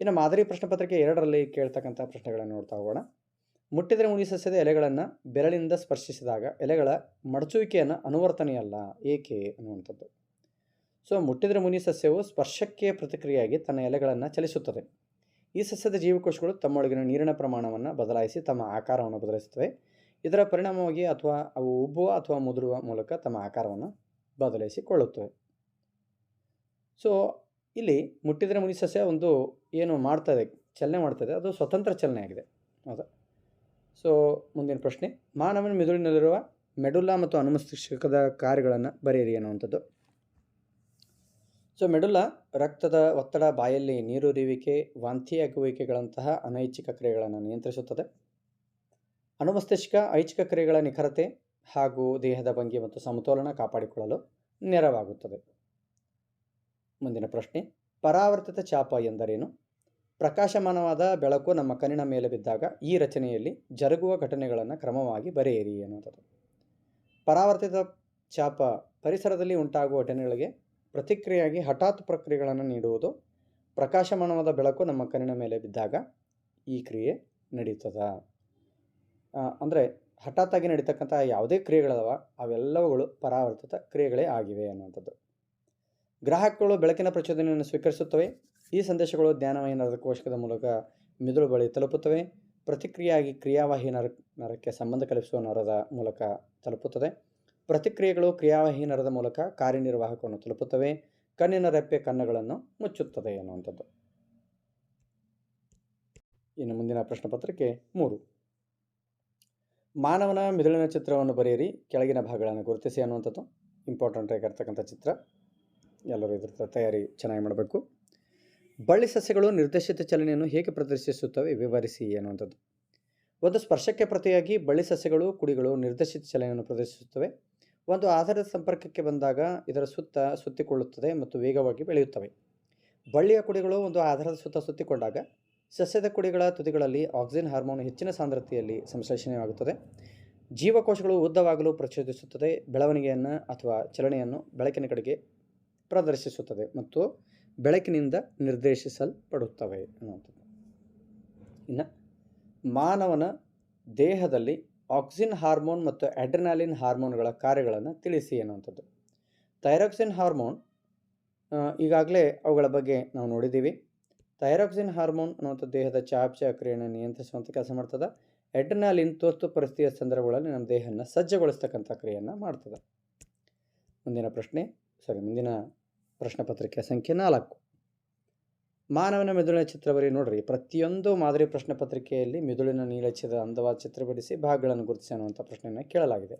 ಇನ್ನು ಮಾದರಿ ಪ್ರಶ್ನೆ ಪತ್ರಿಕೆ 2ರಲ್ಲಿ ಕೇಳ್ತಕ್ಕಂಥ ಪ್ರಶ್ನೆಗಳನ್ನು ನೋಡ್ತಾ ಹೋಗೋಣ. ಮುಟ್ಟಿದರೆ ಮುನಿ ಸಸ್ಯದ ಎಲೆಗಳನ್ನು ಬೆರಳಿಂದ ಸ್ಪರ್ಶಿಸಿದಾಗ ಎಲೆಗಳ ಮಡಚುವಿಕೆಯನ್ನು ಅನುವರ್ತನೆಯಲ್ಲ, ಏಕೆ ಅನ್ನುವಂಥದ್ದು. ಸೊ ಮುಟ್ಟಿದರೆ ಮುನಿ ಸಸ್ಯವು ಸ್ಪರ್ಶಕ್ಕೆ ಪ್ರತಿಕ್ರಿಯೆಯಾಗಿ ತನ್ನ ಎಲೆಗಳನ್ನು ಚಲಿಸುತ್ತದೆ. ಈ ಸಸ್ಯದ ಜೀವಕೋಶಗಳು ತಮ್ಮೊಳಗಿನ ನೀರಿನ ಪ್ರಮಾಣವನ್ನು ಬದಲಾಯಿಸಿ ತಮ್ಮ ಆಕಾರವನ್ನು ಬದಲಿಸುತ್ತವೆ. ಇದರ ಪರಿಣಾಮವಾಗಿ ಅಥವಾ ಅವು ಉಬ್ಬುವ ಅಥವಾ ಮುದುರುವ ಮೂಲಕ ತಮ್ಮ ಆಕಾರವನ್ನು ಬದಲಿಸಿಕೊಳ್ಳುತ್ತವೆ. ಸೊ ಇಲ್ಲಿ ಮುಟ್ಟಿದರೆ ಮುನಿ ಸಸ್ಯ ಒಂದು ಏನು ಮಾಡ್ತದೆ, ಚಲನೆ ಮಾಡ್ತದೆ, ಅದು ಸ್ವತಂತ್ರ ಚಲನೆ ಆಗಿದೆ. ಹೌದಾ? ಸೊ ಮುಂದಿನ ಪ್ರಶ್ನೆ, ಮಾನವನ ಮಿದುಳಿನಲ್ಲಿರುವ ಮೆಡುಲ್ಲಾ ಮತ್ತು ಅನುಮಸ್ತಿಷ್ಕದ ಕಾರ್ಯಗಳನ್ನು ಬರೆಯಿರಿ ಅನ್ನುವಂಥದ್ದು. ಸೊ ಮೆಡುಲ್ಲಾ ರಕ್ತದ ಒತ್ತಡ, ಬಾಯಲ್ಲಿ ನೀರುರಿಯುವಿಕೆ, ವಾಂತಿಯಾಗುವಿಕೆಗಳಂತಹ ಅನೈಚ್ಛಿಕ ಕ್ರಿಯೆಗಳನ್ನು ನಿಯಂತ್ರಿಸುತ್ತದೆ. ಅನುಮಸ್ತಿಷ್ಕ ಐಚ್ಛಿಕ ಕ್ರಿಯೆಗಳ ನಿಖರತೆ ಹಾಗೂ ದೇಹದ ಭಂಗಿ ಮತ್ತು ಸಮತೋಲನ ಕಾಪಾಡಿಕೊಳ್ಳಲು ನೆರವಾಗುತ್ತದೆ. ಮುಂದಿನ ಪ್ರಶ್ನೆ, ಪರಾವರ್ತಿತ ಚಾಪ ಎಂದರೇನು? ಪ್ರಕಾಶಮಾನವಾದ ಬೆಳಕು ನಮ್ಮ ಕಣ್ಣಿನ ಮೇಲೆ ಬಿದ್ದಾಗ ಈ ರಚನೆಯಲ್ಲಿ ಜರುಗುವ ಘಟನೆಗಳನ್ನು ಕ್ರಮವಾಗಿ ಬರೆಯಿರಿ ಅನ್ನುವಂಥದ್ದು. ಪರಾವರ್ತಿತ ಚಾಪ ಪರಿಸರದಲ್ಲಿ ಉಂಟಾಗುವ ಘಟನೆಗಳಿಗೆ ಪ್ರತಿಕ್ರಿಯೆಯಾಗಿ ಹಠಾತ್ ಪ್ರಕ್ರಿಯೆಗಳನ್ನು ನೀಡುವುದು. ಪ್ರಕಾಶಮಾನವಾದ ಬೆಳಕು ನಮ್ಮ ಕಣ್ಣಿನ ಮೇಲೆ ಬಿದ್ದಾಗ ಈ ಕ್ರಿಯೆ ನಡೀತದ. ಅಂದರೆ ಹಠಾತ್ತಾಗಿ ನಡೀತಕ್ಕಂಥ ಯಾವುದೇ ಕ್ರಿಯೆಗಳವ ಅವೆಲ್ಲವುಗಳು ಪರಾವರ್ತಿತ ಕ್ರಿಯೆಗಳೇ ಆಗಿವೆ ಅನ್ನುವಂಥದ್ದು. ಗ್ರಾಹಕಗಳು ಬೆಳಕಿನ ಪ್ರಚೋದನೆಯನ್ನು ಸ್ವೀಕರಿಸುತ್ತವೆ. ಈ ಸಂದೇಶಗಳು ಜ್ಞಾನವಾಹಿ ನರದ ಕೋಶಕದ ಮೂಲಕ ಮಿದುಳು ಬಳಿ ತಲುಪುತ್ತವೆ. ಪ್ರತಿಕ್ರಿಯೆಯಾಗಿ ಕ್ರಿಯಾವಾಹಿ ನರಕ್ಕೆ ಸಂಬಂಧ ಕಲ್ಪಿಸುವ ನರದ ಮೂಲಕ ತಲುಪುತ್ತದೆ. ಪ್ರತಿಕ್ರಿಯೆಗಳು ಕ್ರಿಯಾವಾಹಿ ನರದ ಮೂಲಕ ಕಾರ್ಯನಿರ್ವಾಹಕವನ್ನು ತಲುಪುತ್ತವೆ. ಕಣ್ಣಿನ ರೆಪ್ಪೆ ಕಣ್ಣುಗಳನ್ನು ಮುಚ್ಚುತ್ತದೆ ಅನ್ನುವಂಥದ್ದು. ಇನ್ನು ಮುಂದಿನ ಪ್ರಶ್ನೆ ಪತ್ರಿಕೆ 3, ಮಾನವನ ಮಿದುಳಿನ ಚಿತ್ರವನ್ನು ಬರೆಯಿರಿ, ಕೆಳಗಿನ ಭಾಗಗಳನ್ನು ಗುರುತಿಸಿ ಅನ್ನುವಂಥದ್ದು. ಇಂಪಾರ್ಟೆಂಟ್ ಆಗಿರ್ತಕ್ಕಂಥ ಚಿತ್ರ, ಎಲ್ಲರೂ ಇದ್ರ ತಯಾರಿ ಚೆನ್ನಾಗಿ ಮಾಡಬೇಕು. ಬಳ್ಳಿ ಸಸ್ಯಗಳು ನಿರ್ದೇಶಿತ ಚಲನೆಯನ್ನು ಹೇಗೆ ಪ್ರದರ್ಶಿಸುತ್ತವೆ ವಿವರಿಸಿ ಅನ್ನುವಂಥದ್ದು. ಒಂದು ಸ್ಪರ್ಶಕ್ಕೆ ಪ್ರತಿಯಾಗಿ ಬಳ್ಳಿ ಸಸ್ಯಗಳು, ಕುಡಿಗಳು ನಿರ್ದೇಶಿತ ಚಲನೆಯನ್ನು ಪ್ರದರ್ಶಿಸುತ್ತವೆ. ಒಂದು ಆಧಾರದ ಸಂಪರ್ಕಕ್ಕೆ ಬಂದಾಗ ಇದರ ಸುತ್ತ ಸುತ್ತಿಕೊಳ್ಳುತ್ತದೆ ಮತ್ತು ವೇಗವಾಗಿ ಬೆಳೆಯುತ್ತವೆ. ಬಳ್ಳಿಯ ಕುಡಿಗಳು ಒಂದು ಆಧಾರದ ಸುತ್ತ ಸುತ್ತಿಕೊಂಡಾಗ ಸಸ್ಯದ ಕುಡಿಗಳ ತುದಿಗಳಲ್ಲಿ ಆಕ್ಸಿನ್ ಹಾರ್ಮೋನ್ ಹೆಚ್ಚಿನ ಸಾಂದ್ರತೆಯಲ್ಲಿ ಸಂಶ್ಲೇಷಣೆಯಾಗುತ್ತದೆ. ಜೀವಕೋಶಗಳು ಉದ್ದವಾಗಲು ಪ್ರಚೋದಿಸುತ್ತದೆ. ಬೆಳವಣಿಗೆಯನ್ನು ಅಥವಾ ಚಲನೆಯನ್ನು ಬೆಳಕಿನ ಕಡೆಗೆ ಪ್ರದರ್ಶಿಸುತ್ತದೆ ಮತ್ತು ಬೆಳಕಿನಿಂದ ನಿರ್ದೇಶಿಸಲ್ಪಡುತ್ತವೆ ಅನ್ನುವಂಥದ್ದು. ಇನ್ನು ಮಾನವನ ದೇಹದಲ್ಲಿ ಆಕ್ಸಿನ್ ಹಾರ್ಮೋನ್ ಮತ್ತು ಅಡ್ರಿನಾಲಿನ್ ಹಾರ್ಮೋನ್ಗಳ ಕಾರ್ಯಗಳನ್ನು ತಿಳಿಸಿ ಅನ್ನುವಂಥದ್ದು. ಥೈರಾಕ್ಸಿನ್ ಹಾರ್ಮೋನ್ ಈಗಾಗಲೇ ಅವುಗಳ ಬಗ್ಗೆ ನಾವು ನೋಡಿದ್ದೀವಿ. ಥೈರಾಕ್ಸಿನ್ ಹಾರ್ಮೋನ್ ಅನ್ನುವಂಥ ದೇಹದ ಚಯಾಪಚಯ ಕ್ರಿಯೆಯನ್ನು ನಿಯಂತ್ರಿಸುವಂಥ ಕೆಲಸ ಮಾಡ್ತದೆ. ಅಡ್ರಿನಾಲಿನ್ ತುರ್ತು ಪರಿಸ್ಥಿತಿಯ ಸಂದರ್ಭಗಳಲ್ಲಿ ನಮ್ಮ ದೇಹವನ್ನು ಸಜ್ಜುಗೊಳಿಸ್ತಕ್ಕಂಥ ಕ್ರಿಯೆಯನ್ನು ಮಾಡ್ತದೆ. ಮುಂದಿನ ಪ್ರಶ್ನೆ ಪತ್ರಿಕೆ ಸಂಖ್ಯೆ 4, ಮಾನವನ ಮಿದುಳಿನ ಚಿತ್ರ ಬರೀ. ನೋಡ್ರಿ, ಪ್ರತಿಯೊಂದು ಮಾದರಿ ಪ್ರಶ್ನೆ ಪತ್ರಿಕೆಯಲ್ಲಿ ಮಿದುಳಿನ ನೀಳಛೇದ ಅಂದವಾದ ಚಿತ್ರ ಬಿಡಿಸಿ ಭಾಗಗಳನ್ನು ಗುರುತಿಸಿ ಅನ್ನುವಂಥ ಪ್ರಶ್ನೆಯನ್ನು ಕೇಳಲಾಗಿದೆ.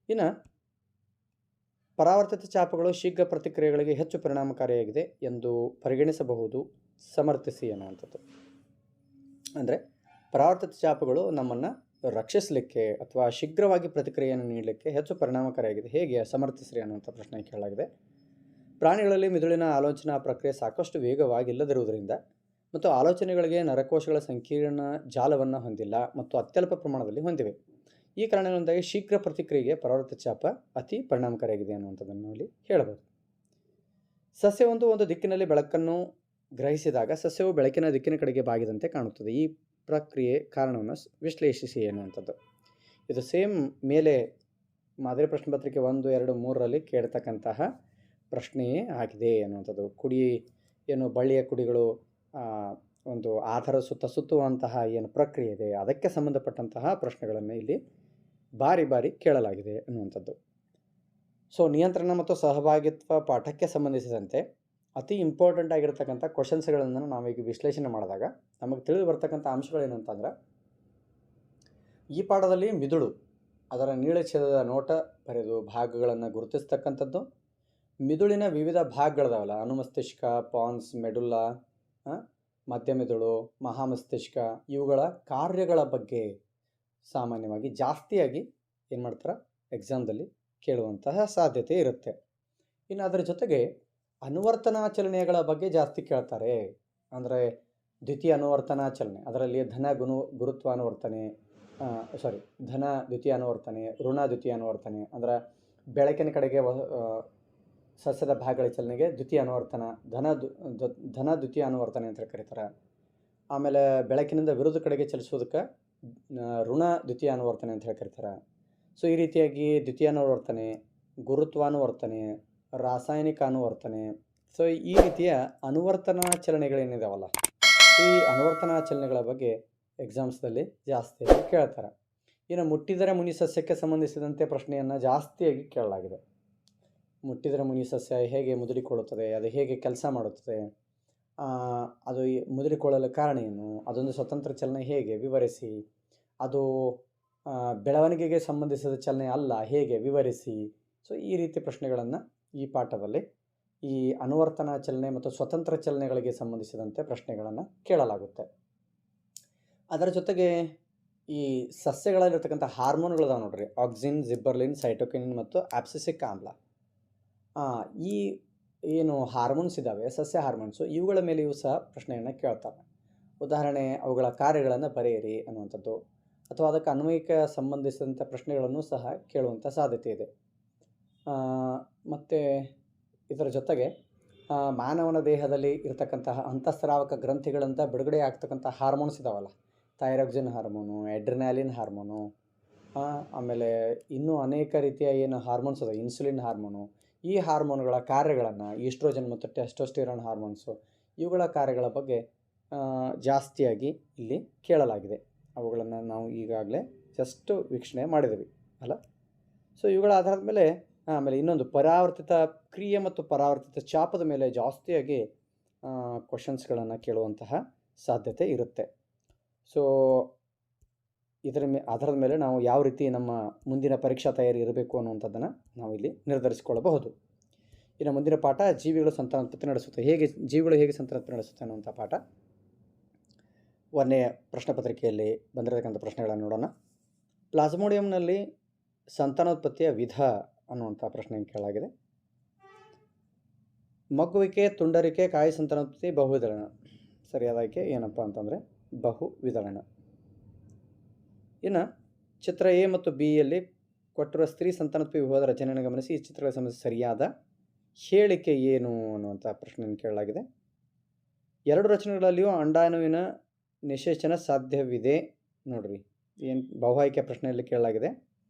ಇನ್ನು ಪರಾವರ್ತಿತ ಚಾಪಗಳು ಶೀಘ್ರ ಪ್ರತಿಕ್ರಿಯೆಗಳಿಗೆ ಹೆಚ್ಚು ಪರಿಣಾಮಕಾರಿಯಾಗಿದೆ ಎಂದು ಪರಿಗಣಿಸಬಹುದು, ಸಮರ್ಥಿಸಿ ಅನ್ನುವಂಥದ್ದು. ಅಂದರೆ ಪರಾವರ್ತಿತ ಚಾಪಗಳು ನಮ್ಮನ್ನು ರಕ್ಷಿಸಲಿಕ್ಕೆ ಅಥವಾ ಶೀಘ್ರವಾಗಿ ಪ್ರತಿಕ್ರಿಯೆಯನ್ನು ನೀಡಲಿಕ್ಕೆ ಹೆಚ್ಚು ಪರಿಣಾಮಕಾರಿಯಾಗಿದೆ, ಹೇಗೆ ಸಮರ್ಥಿಸ್ರಿ ಅನ್ನುವಂಥ ಪ್ರಶ್ನೆ ಕೇಳಲಾಗಿದೆ. ಪ್ರಾಣಿಗಳಲ್ಲಿ ಮಿದುಳಿನ ಆಲೋಚನಾ ಪ್ರಕ್ರಿಯೆ ಸಾಕಷ್ಟು ವೇಗವಾಗಿಲ್ಲದಿರುವುದರಿಂದ ಮತ್ತು ಆಲೋಚನೆಗಳಿಗೆ ನರಕೋಶಗಳ ಸಂಕೀರ್ಣ ಜಾಲವನ್ನು ಹೊಂದಿಲ್ಲ ಮತ್ತು ಅತ್ಯಲ್ಪ ಪ್ರಮಾಣದಲ್ಲಿ ಹೊಂದಿವೆ. ಈ ಕಾರಣಗಳಿಂದಾಗಿ ಶೀಘ್ರ ಪ್ರತಿಕ್ರಿಯೆಗೆ ಪರಾವರ್ತಿತ ಚಾಪ ಅತಿ ಪರಿಣಾಮಕಾರಿಯಾಗಿದೆ ಅನ್ನುವಂಥದ್ದನ್ನು ಇಲ್ಲಿ ಹೇಳಬಹುದು. ಸಸ್ಯವೊಂದು ಒಂದು ದಿಕ್ಕಿನಲ್ಲಿ ಬೆಳಕನ್ನು ಗ್ರಹಿಸಿದಾಗ ಸಸ್ಯವು ಬೆಳಕಿನ ದಿಕ್ಕಿನ ಕಡೆಗೆ ಬಾಗಿದಂತೆ ಕಾಣುತ್ತದೆ. ಈ ಪ್ರಕ್ರಿಯೆ ಕಾರಣವನ್ನು ವಿಶ್ಲೇಷಿಸಿ ಎನ್ನುವಂಥದ್ದು. ಇದು ಸೇಮ್ ಮೇಲೆ ಮಾದರಿ ಪ್ರಶ್ನೆ ಪತ್ರಿಕೆ 1, 2, 3ರಲ್ಲಿ ಕೇಳ್ತಕ್ಕಂತಹ ಪ್ರಶ್ನೆಯೇ ಆಗಿದೆ ಅನ್ನುವಂಥದ್ದು. ಏನು ಬಳ್ಳಿಯ ಕುಡಿಗಳು ಒಂದು ಆಧಾರ ಸುತ್ತುವಂತಹ ಏನು ಪ್ರಕ್ರಿಯೆ ಇದೆ ಅದಕ್ಕೆ ಸಂಬಂಧಪಟ್ಟಂತಹ ಪ್ರಶ್ನೆಗಳನ್ನು ಇಲ್ಲಿ ಬಾರಿ ಕೇಳಲಾಗಿದೆ ಅನ್ನುವಂಥದ್ದು. ಸೊ ನಿಯಂತ್ರಣ ಮತ್ತು ಸಹಭಾಗಿತ್ವ ಪಾಠಕ್ಕೆ ಸಂಬಂಧಿಸಿದಂತೆ ಅತಿ ಇಂಪಾರ್ಟೆಂಟ್ ಆಗಿರ್ತಕ್ಕಂಥ ಕ್ವಶನ್ಸ್ಗಳನ್ನು ನಾವೀಗ ವಿಶ್ಲೇಷಣೆ ಮಾಡಿದಾಗ ನಮಗೆ ತಿಳಿದು ಬರ್ತಕ್ಕಂಥ ಅಂಶಗಳೇನಂತಂದ್ರೆ, ಈ ಪಾಠದಲ್ಲಿ ಮಿದುಳು ಅದರ ನೀಳಛೇದದ ನೋಟ ಬರೆದು ಭಾಗಗಳನ್ನು ಗುರುತಿಸ್ತಕ್ಕಂಥದ್ದು, ಮಿದುಳಿನ ವಿವಿಧ ಭಾಗಗಳದಾವಲ್ಲ, ಅನುಮಸ್ತಿಷ್ಕ, ಪಾನ್ಸ್, ಮೆಡುಲ್ಲಾ, ಮಧ್ಯಮೆದುಳು, ಮಹಾಮಸ್ತಿಷ್ಕ, ಇವುಗಳ ಕಾರ್ಯಗಳ ಬಗ್ಗೆ ಸಾಮಾನ್ಯವಾಗಿ ಜಾಸ್ತಿಯಾಗಿ ಏನು ಮಾಡ್ತಾರೆ ಎಕ್ಸಾಮ್ದಲ್ಲಿ ಕೇಳುವಂತಹ ಸಾಧ್ಯತೆ ಇರುತ್ತೆ. ಇನ್ನು ಅದರ ಜೊತೆಗೆ ಅನುವರ್ತನಾಚಲನೆಗಳ ಬಗ್ಗೆ ಜಾಸ್ತಿ ಕೇಳ್ತಾರೆ. ಅಂದರೆ ದ್ವಿತೀಯ ಅನುವರ್ತನಾಚಲನೆ, ಅದರಲ್ಲಿ ಧನ ದ್ವಿತೀಯ ಅನುವರ್ತನೆ, ಋಣ ದ್ವಿತೀಯ ಅನುವರ್ತನೆ, ಅಂದರೆ ಬೆಳಕಿನ ಕಡೆಗೆ ಸಸ್ಯದ ಭಾಗಗಳ ಚಲನೆಗೆ ದ್ವಿತೀಯ ಅನುವರ್ತನ, ಧನ ದ್ವಿತೀಯ ಅನುವರ್ತನೆ ಅಂತ ಕರೀತಾರೆ. ಆಮೇಲೆ ಬೆಳಕಿನಿಂದ ವಿರುದ್ಧ ಕಡೆಗೆ ಚಲಿಸೋದಕ್ಕೆ ಋಣ ದ್ವಿತೀಯ ಅನುವರ್ತನೆ ಅಂತ ಹೇಳಿ ಕರೀತಾರೆ. ಸೊ ಈ ರೀತಿಯಾಗಿ ದ್ವಿತೀಯ ಅನುವರ್ತನೆ, ಗುರುತ್ವಾನುವರ್ತನೆ, ರಾಸಾಯನಿಕ ಅನುವರ್ತನೆ, ಸೊ ಈ ರೀತಿಯ ಅನುವರ್ತನಾ ಚಲನೆಗಳೇನಿದಾವಲ್ಲ, ಈ ಅನುವರ್ತನಾ ಚಲನೆಗಳ ಬಗ್ಗೆ ಎಕ್ಸಾಮ್ಸ್ದಲ್ಲಿ ಜಾಸ್ತಿಯಾಗಿ ಕೇಳ್ತಾರೆ. ಇನ್ನು ಮುಟ್ಟಿದರೆ ಮುನಿ ಸಸ್ಯಕ್ಕೆ ಸಂಬಂಧಿಸಿದಂತೆ ಪ್ರಶ್ನೆಯನ್ನು ಜಾಸ್ತಿಯಾಗಿ ಕೇಳಲಾಗಿದೆ. ಮುಟ್ಟಿದರೆ ಮುನಿ ಸಸ್ಯ ಹೇಗೆ ಮುದುರಿಕೊಳ್ಳುತ್ತದೆ, ಅದು ಹೇಗೆ ಕೆಲಸ ಮಾಡುತ್ತದೆ, ಅದು ಮುದುರಿಕೊಳ್ಳಲು ಕಾರಣ ಏನು, ಅದೊಂದು ಸ್ವತಂತ್ರ ಚಲನೆ ಹೇಗೆ ವಿವರಿಸಿ, ಅದು ಬೆಳವಣಿಗೆಗೆ ಸಂಬಂಧಿಸಿದ ಚಲನೆ ಅಲ್ಲ ಹೇಗೆ ವಿವರಿಸಿ. ಸೊ ಈ ರೀತಿ ಪ್ರಶ್ನೆಗಳನ್ನು ಈ ಪಾಠದಲ್ಲಿ ಈ ಅನುವರ್ತನಾ ಚಲನೆ ಮತ್ತು ಸ್ವತಂತ್ರ ಚಲನೆಗಳಿಗೆ ಸಂಬಂಧಿಸಿದಂತೆ ಪ್ರಶ್ನೆಗಳನ್ನು ಕೇಳಲಾಗುತ್ತೆ. ಅದರ ಜೊತೆಗೆ ಈ ಸಸ್ಯಗಳಲ್ಲಿರ್ತಕ್ಕಂಥ ಹಾರ್ಮೋನ್ಗಳದಾವೆ ನೋಡ್ರಿ, ಆಕ್ಸಿನ್, ಜಿಬ್ಬರ್ಲಿನ್, ಸೈಟೋಕಿನಿನ್ ಮತ್ತು ಆಬ್ಸಿಸಿಕ್ ಆಮ್ಲ. ಈ ಏನು ಹಾರ್ಮೋನ್ಸ್ ಇದ್ದಾವೆ, ಸಸ್ಯ ಹಾರ್ಮೋನ್ಸು, ಇವುಗಳ ಮೇಲೆಯೂ ಸಹ ಪ್ರಶ್ನೆಯನ್ನು ಕೇಳ್ತಾರೆ. ಉದಾಹರಣೆ, ಅವುಗಳ ಕಾರ್ಯಗಳನ್ನು ಬರೆಯಿರಿ ಅನ್ನುವಂಥದ್ದು, ಅಥವಾ ಅದಕ್ಕೆ ಅನ್ವಯಿಕ ಸಂಬಂಧಿಸಿದಂಥ ಪ್ರಶ್ನೆಗಳನ್ನು ಸಹ ಕೇಳುವಂಥ ಸಾಧ್ಯತೆ ಇದೆ. ಮತ್ತು ಇದರ ಜೊತೆಗೆ ಮಾನವನ ದೇಹದಲ್ಲಿ ಇರತಕ್ಕಂತಹ ಅಂತಃಸ್ರಾವಕ ಗ್ರಂಥಿಗಳಂತ ಬಿಡುಗಡೆ ಆಗ್ತಕ್ಕಂಥ ಹಾರ್ಮೋನ್ಸ್ ಇದಾವಲ್ಲ, ಥೈರಾಕ್ಸಿನ್ ಹಾರ್ಮೋನು, ಎಡ್ರಿನಾಲಿನ್ ಹಾರ್ಮೋನು, ಆಮೇಲೆ ಇನ್ನೂ ಅನೇಕ ರೀತಿಯ ಏನು ಹಾರ್ಮೋನ್ಸ್ ಅದ, ಇನ್ಸುಲಿನ್ ಹಾರ್ಮೋನು, ಈ ಹಾರ್ಮೋನ್ಗಳ ಕಾರ್ಯಗಳನ್ನು, ಈಸ್ಟ್ರೋಜನ್ ಮತ್ತು ಟೆಸ್ಟೋಸ್ಟಿರಾನ್ ಹಾರ್ಮೋನ್ಸು, ಇವುಗಳ ಕಾರ್ಯಗಳ ಬಗ್ಗೆ ಜಾಸ್ತಿಯಾಗಿ ಇಲ್ಲಿ ಕೇಳಲಾಗಿದೆ. ಅವುಗಳನ್ನು ನಾವು ಈಗಾಗಲೇ ಜಸ್ಟ್ ವೀಕ್ಷಣೆ ಮಾಡಿದ್ದೀವಿ ಅಲ್ಲ. ಸೊ ಇವುಗಳ ಆಧಾರದ ಮೇಲೆ ಆಮೇಲೆ ಇನ್ನೊಂದು ಪರಾವರ್ತಿತ ಕ್ರಿಯೆ ಮತ್ತು ಪರಾವರ್ತಿತ ಚಾಪದ ಮೇಲೆ ಜಾಸ್ತಿಯಾಗಿ ಕ್ವಶನ್ಸ್ಗಳನ್ನು ಕೇಳುವಂತಹ ಸಾಧ್ಯತೆ ಇರುತ್ತೆ. ಸೊ ಇದರ ಆಧಾರದ ಮೇಲೆ ನಾವು ಯಾವ ರೀತಿ ನಮ್ಮ ಮುಂದಿನ ಪರೀಕ್ಷಾ ತಯಾರಿ ಇರಬೇಕು ಅನ್ನುವಂಥದ್ದನ್ನು ನಾವು ಇಲ್ಲಿ ನಿರ್ಧರಿಸಿಕೊಳ್ಳಬಹುದು. ಇನ್ನು ಮುಂದಿನ ಪಾಠ ಜೀವಿಗಳು ಸಂತಾನೋತ್ಪತ್ತಿ ನಡೆಸುತ್ತೆ, ಜೀವಿಗಳು ಹೇಗೆ ಸಂತಾನೋತ್ಪತ್ತಿ ನಡೆಸುತ್ತೆ ಅನ್ನುವಂಥ ಪಾಠ. 1ನೇ ಪ್ರಶ್ನೆ ಪತ್ರಿಕೆಯಲ್ಲಿ ಬಂದಿರತಕ್ಕಂಥ ಪ್ರಶ್ನೆಗಳನ್ನು ನೋಡೋಣ. ಪ್ಲಾಸ್ಮೋಡಿಯಂನಲ್ಲಿ ಸಂತಾನೋತ್ಪತ್ತಿಯ ವಿಧ ಅನ್ನುವಂಥ ಪ್ರಶ್ನೆಯನ್ನು ಕೇಳಲಾಗಿದೆ. ಮಗ್ಗುವಿಕೆ, ತುಂಡರಿಕೆ, ಕಾಯಿ ಸಂತಾನೋತ್ಪತ್ತಿ, ಬಹುವಿದಳನ. ಸರಿಯಾದ ಆಯ್ಕೆ ಏನಪ್ಪ ಅಂತಂದರೆ ಬಹುವಿದಳನ. ಇನ್ನು ಚಿತ್ರ ಎ ಮತ್ತು ಬಿ ಯಲ್ಲಿ ಕೊಟ್ಟಿರುವ ಸ್ತ್ರೀ ಸಂತಾನೋತ್ಪತ್ತಿ ವಿಭವದ ರಚನೆಯನ್ನು ಗಮನಿಸಿ. ಈ ಚಿತ್ರಗಳ ಸಂಬಂಧಿಸಿ ಸರಿಯಾದ ಹೇಳಿಕೆ ಏನು ಅನ್ನುವಂಥ ಪ್ರಶ್ನೆಯನ್ನು ಕೇಳಲಾಗಿದೆ. 2 ರಚನೆಗಳಲ್ಲಿಯೂ ಅಂಡಾಣುವಿನ ನಿಷೇಚನ ಸಾಧ್ಯವಿದೆ. ನೋಡ್ರಿ, ಏನು ಬಹು ಆಯ್ಕೆ ಪ್ರಶ್ನೆಯಲ್ಲಿ ಕೇಳಲಾಗಿದೆ.